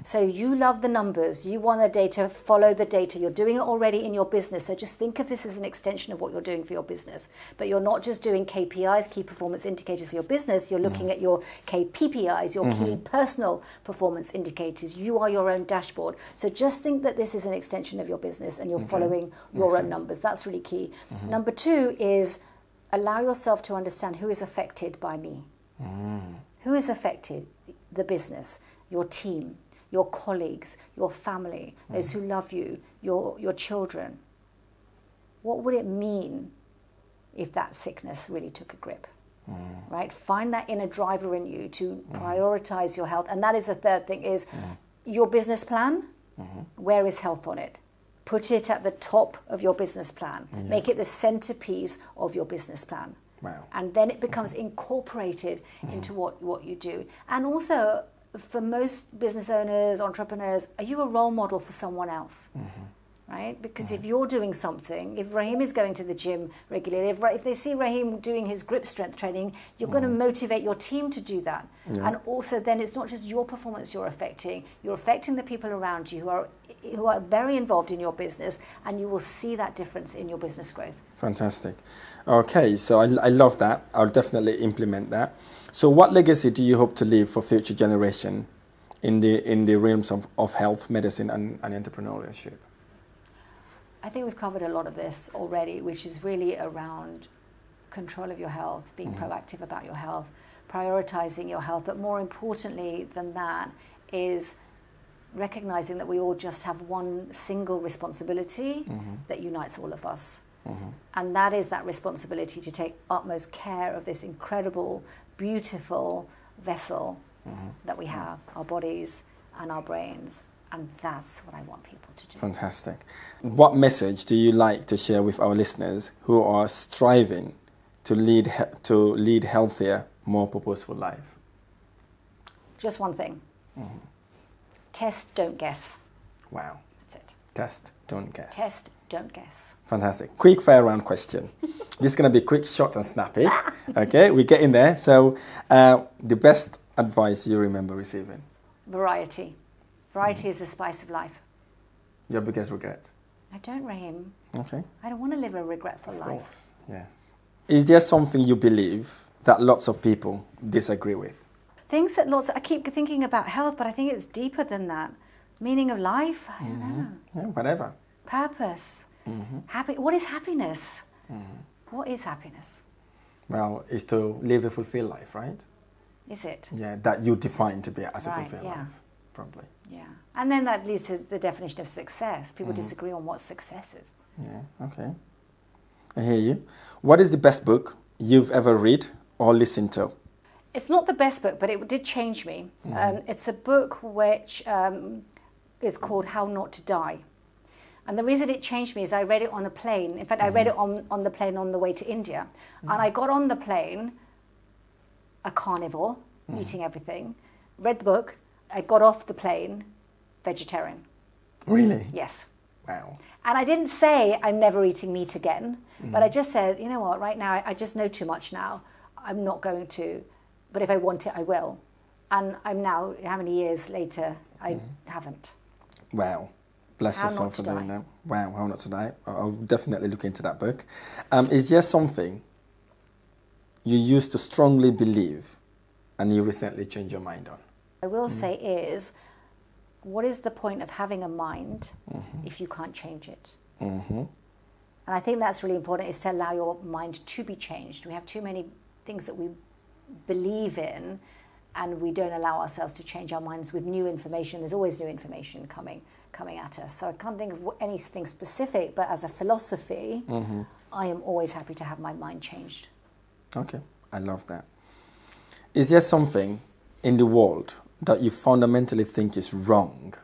So you love the numbers, you want the data, follow the data. You're doing it already in your business, so just think of this as an extension of what you're doing for your business. But you're not just doing KPIs, key performance indicators for your business, you're looking at your KPPIs, your key personal performance indicators. You are your own dashboard. So just think that this is an extension of your business and you're following your own numbers. That's really key. Number 2 is allow yourself to understand who is affected by me. Who is affected? The business, your team, your colleagues, your family, those who love you, your children. What would it mean if that sickness really took a grip? Right? Find that inner driver in you to prioritize your health. And that is the third thing, is your business plan. Where is health on it? Put it at the top of your business plan. Make it the centerpiece of your business plan. Wow. And then it becomes incorporated into what you do. And also, for most business owners, entrepreneurs, are you a role model for someone else? Right? Because if you're doing something, if Rahim is going to the gym regularly, if they see Rahim doing his grip strength training, you're going to motivate your team to do that. And also then it's not just your performance you're affecting the people around you who are very involved in your business, and you will see that difference in your business growth. Fantastic. Okay, so I love that. I'll definitely implement that. So what legacy do you hope to leave for future generation in the realms of health, medicine and entrepreneurship? I think we've covered a lot of this already, which is really around control of your health, being proactive about your health, prioritizing your health. But more importantly than that is recognizing that we all just have one single responsibility that unites all of us. And that is that responsibility to take utmost care of this incredible, beautiful vessel that we have, our bodies and our brains. And that's what I want people to do. Fantastic. What message do you like to share with our listeners who are striving to lead healthier, more purposeful life? Just one thing. Test, don't guess. Wow. That's it. Test, don't guess. Test, don't guess. Fantastic. Quick fire round question. This is going to be quick, short and snappy. Okay, we're getting there. So the best advice you remember receiving? Variety. Variety is the spice of life. Your biggest regret? I don't, Rahim. Okay. I don't want to live a regretful life. Of course, yes. Is there something you believe that lots of people disagree with? Things that I keep thinking about health, but I think it's deeper than that. Meaning of life? I don't know. Yeah, whatever. Purpose. What is happiness? What is happiness? Well, it's to live a fulfilled life, right? Is it? Yeah, that you define to be as a fulfilled yeah. life, probably. Yeah. And then that leads to the definition of success. People disagree on what success is. Yeah, okay. I hear you. What is the best book you've ever read or listened to? It's not the best book, but it did change me. It's a book which is called How Not to Die. And the reason it changed me is I read it on a plane. In fact, I read it on the plane on the way to India. And I got on the plane, a carnivore, eating everything, read the book, I got off the plane, vegetarian. Really? Yes. Wow. And I didn't say I'm never eating meat again, but I just said, you know what, right now I just know too much now. I'm not going to, but if I want it, I will. And I'm now, how many years later, I haven't. Wow. Bless How yourself Not for to doing Die. that. Wow, How Not to Die. I'll definitely look into that book. Is there something you used to strongly believe and you recently changed your mind on? I will say is, what is the point of having a mind if you can't change it? And I think that's really important, is to allow your mind to be changed. We have too many things that we believe in, and we don't allow ourselves to change our minds with new information. There's always new information coming at us. So I can't think of anything specific, but as a philosophy, I am always happy to have my mind changed. Okay, I love that. Is there something in the world that you fundamentally think is wrong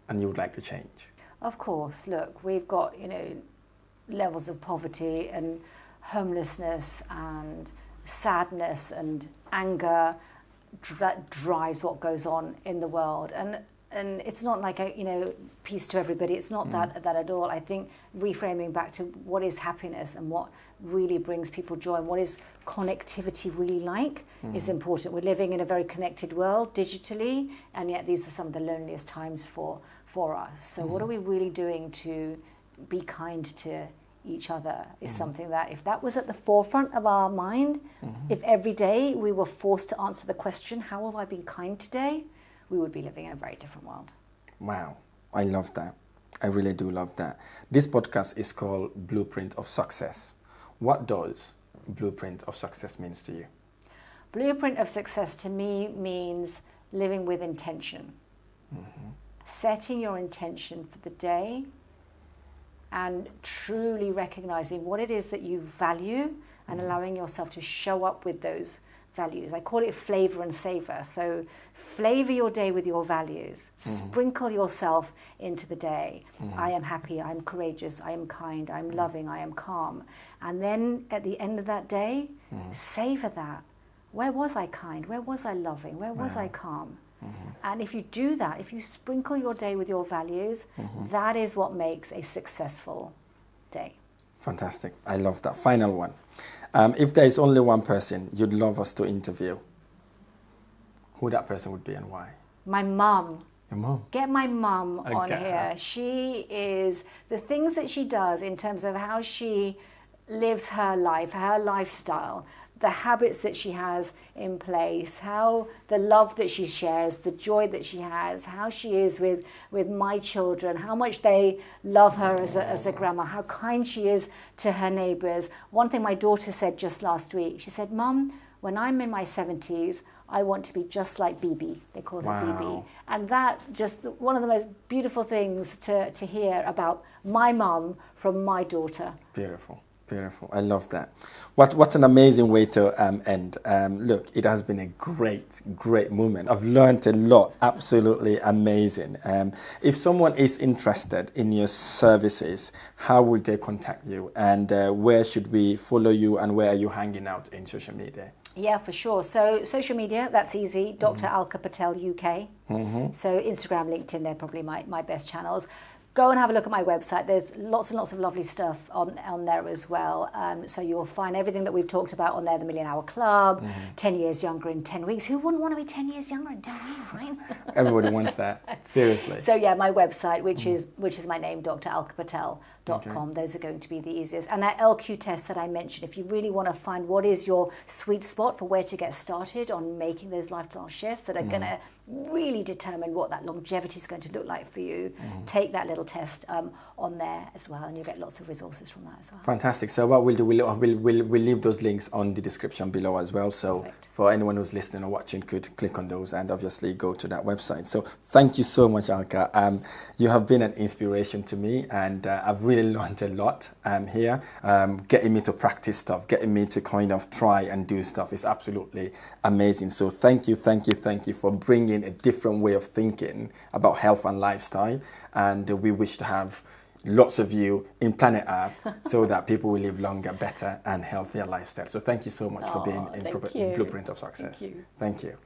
and you would like to change? Of course, look, we've got, levels of poverty and homelessness and sadness and anger that drives what goes on in the world. And it's not like peace to everybody. It's not that at all. I think reframing back to what is happiness and what really brings people joy and what is connectivity really like is important. We're living in a very connected world digitally, and yet these are some of the loneliest times for us. So what are we really doing to be kind to each other is something that, if that was at the forefront of our mind, if every day we were forced to answer the question, how have I been kind today, we would be living in a very different world. Wow, I love that. I really do love that. This podcast is called Blueprint of Success. What does Blueprint of Success means to you? Blueprint of Success to me means living with intention. Setting your intention for the day and truly recognizing what it is that you value and allowing yourself to show up with those values. I call it flavor and savor. So flavor your day with your values. Sprinkle yourself into the day. I am happy, I am courageous, I am kind, I am loving, I am calm. And then at the end of that day, savor that. Where was I kind? Where was I loving? Where was I calm? And if you do that, if you sprinkle your day with your values, that is what makes a successful day. Fantastic. I love that. Final one. If there is only one person you'd love us to interview, who that person would be and why? My mum. Your mom? Get my mum on Okay. here. She is, the things that she does in terms of how she lives her life, her lifestyle, the habits that she has in place, how the love that she shares, the joy that she has, how she is with my children, how much they love her as a grandma, how kind she is to her neighbours. One thing my daughter said just last week, she said, "Mum, when I'm in my 70s, I want to be just like Bibi." They call her Bibi. And that just one of the most beautiful things to hear about my mum from my daughter. Beautiful. Beautiful. I love that. What an amazing way to end. Look, it has been a great moment. I've learned a lot. Absolutely amazing. If someone is interested in your services, how would they contact you? And where should we follow you? And where are you hanging out in social media? Yeah, for sure. So social media, that's easy. Dr. Alka Patel UK. So Instagram, LinkedIn, they're probably my best channels. Go and have a look at my website. There's lots and lots of lovely stuff on there as well. So you'll find everything that we've talked about on there, the Million Hour Club, 10 years younger in 10 weeks. Who wouldn't want to be 10 years younger in 10 weeks, right? Everybody wants that. Seriously. So yeah, my website, which is my name, dralkapatel.com. Those are going to be the easiest. And that LQ test that I mentioned, if you really want to find what is your sweet spot for where to get started on making those lifestyle shifts that are going to really determine what that longevity is going to look like for you, take that little test on there as well, and you'll get lots of resources from that as well. Fantastic. So what we'll do, we'll leave those links on the description below as well. So Perfect. For anyone who's listening or watching could click on those and obviously go to that website. So thank you so much, Alka. You have been an inspiration to me, and I've really learned a lot. here, getting me to practice stuff, getting me to kind of try and do stuff is absolutely amazing. So thank you for bringing a different way of thinking about health and lifestyle. And we wish to have lots of you in planet Earth so that people will live longer, better and healthier lifestyle. So thank you so much for being in Blueprint of Success. Thank you. Thank you.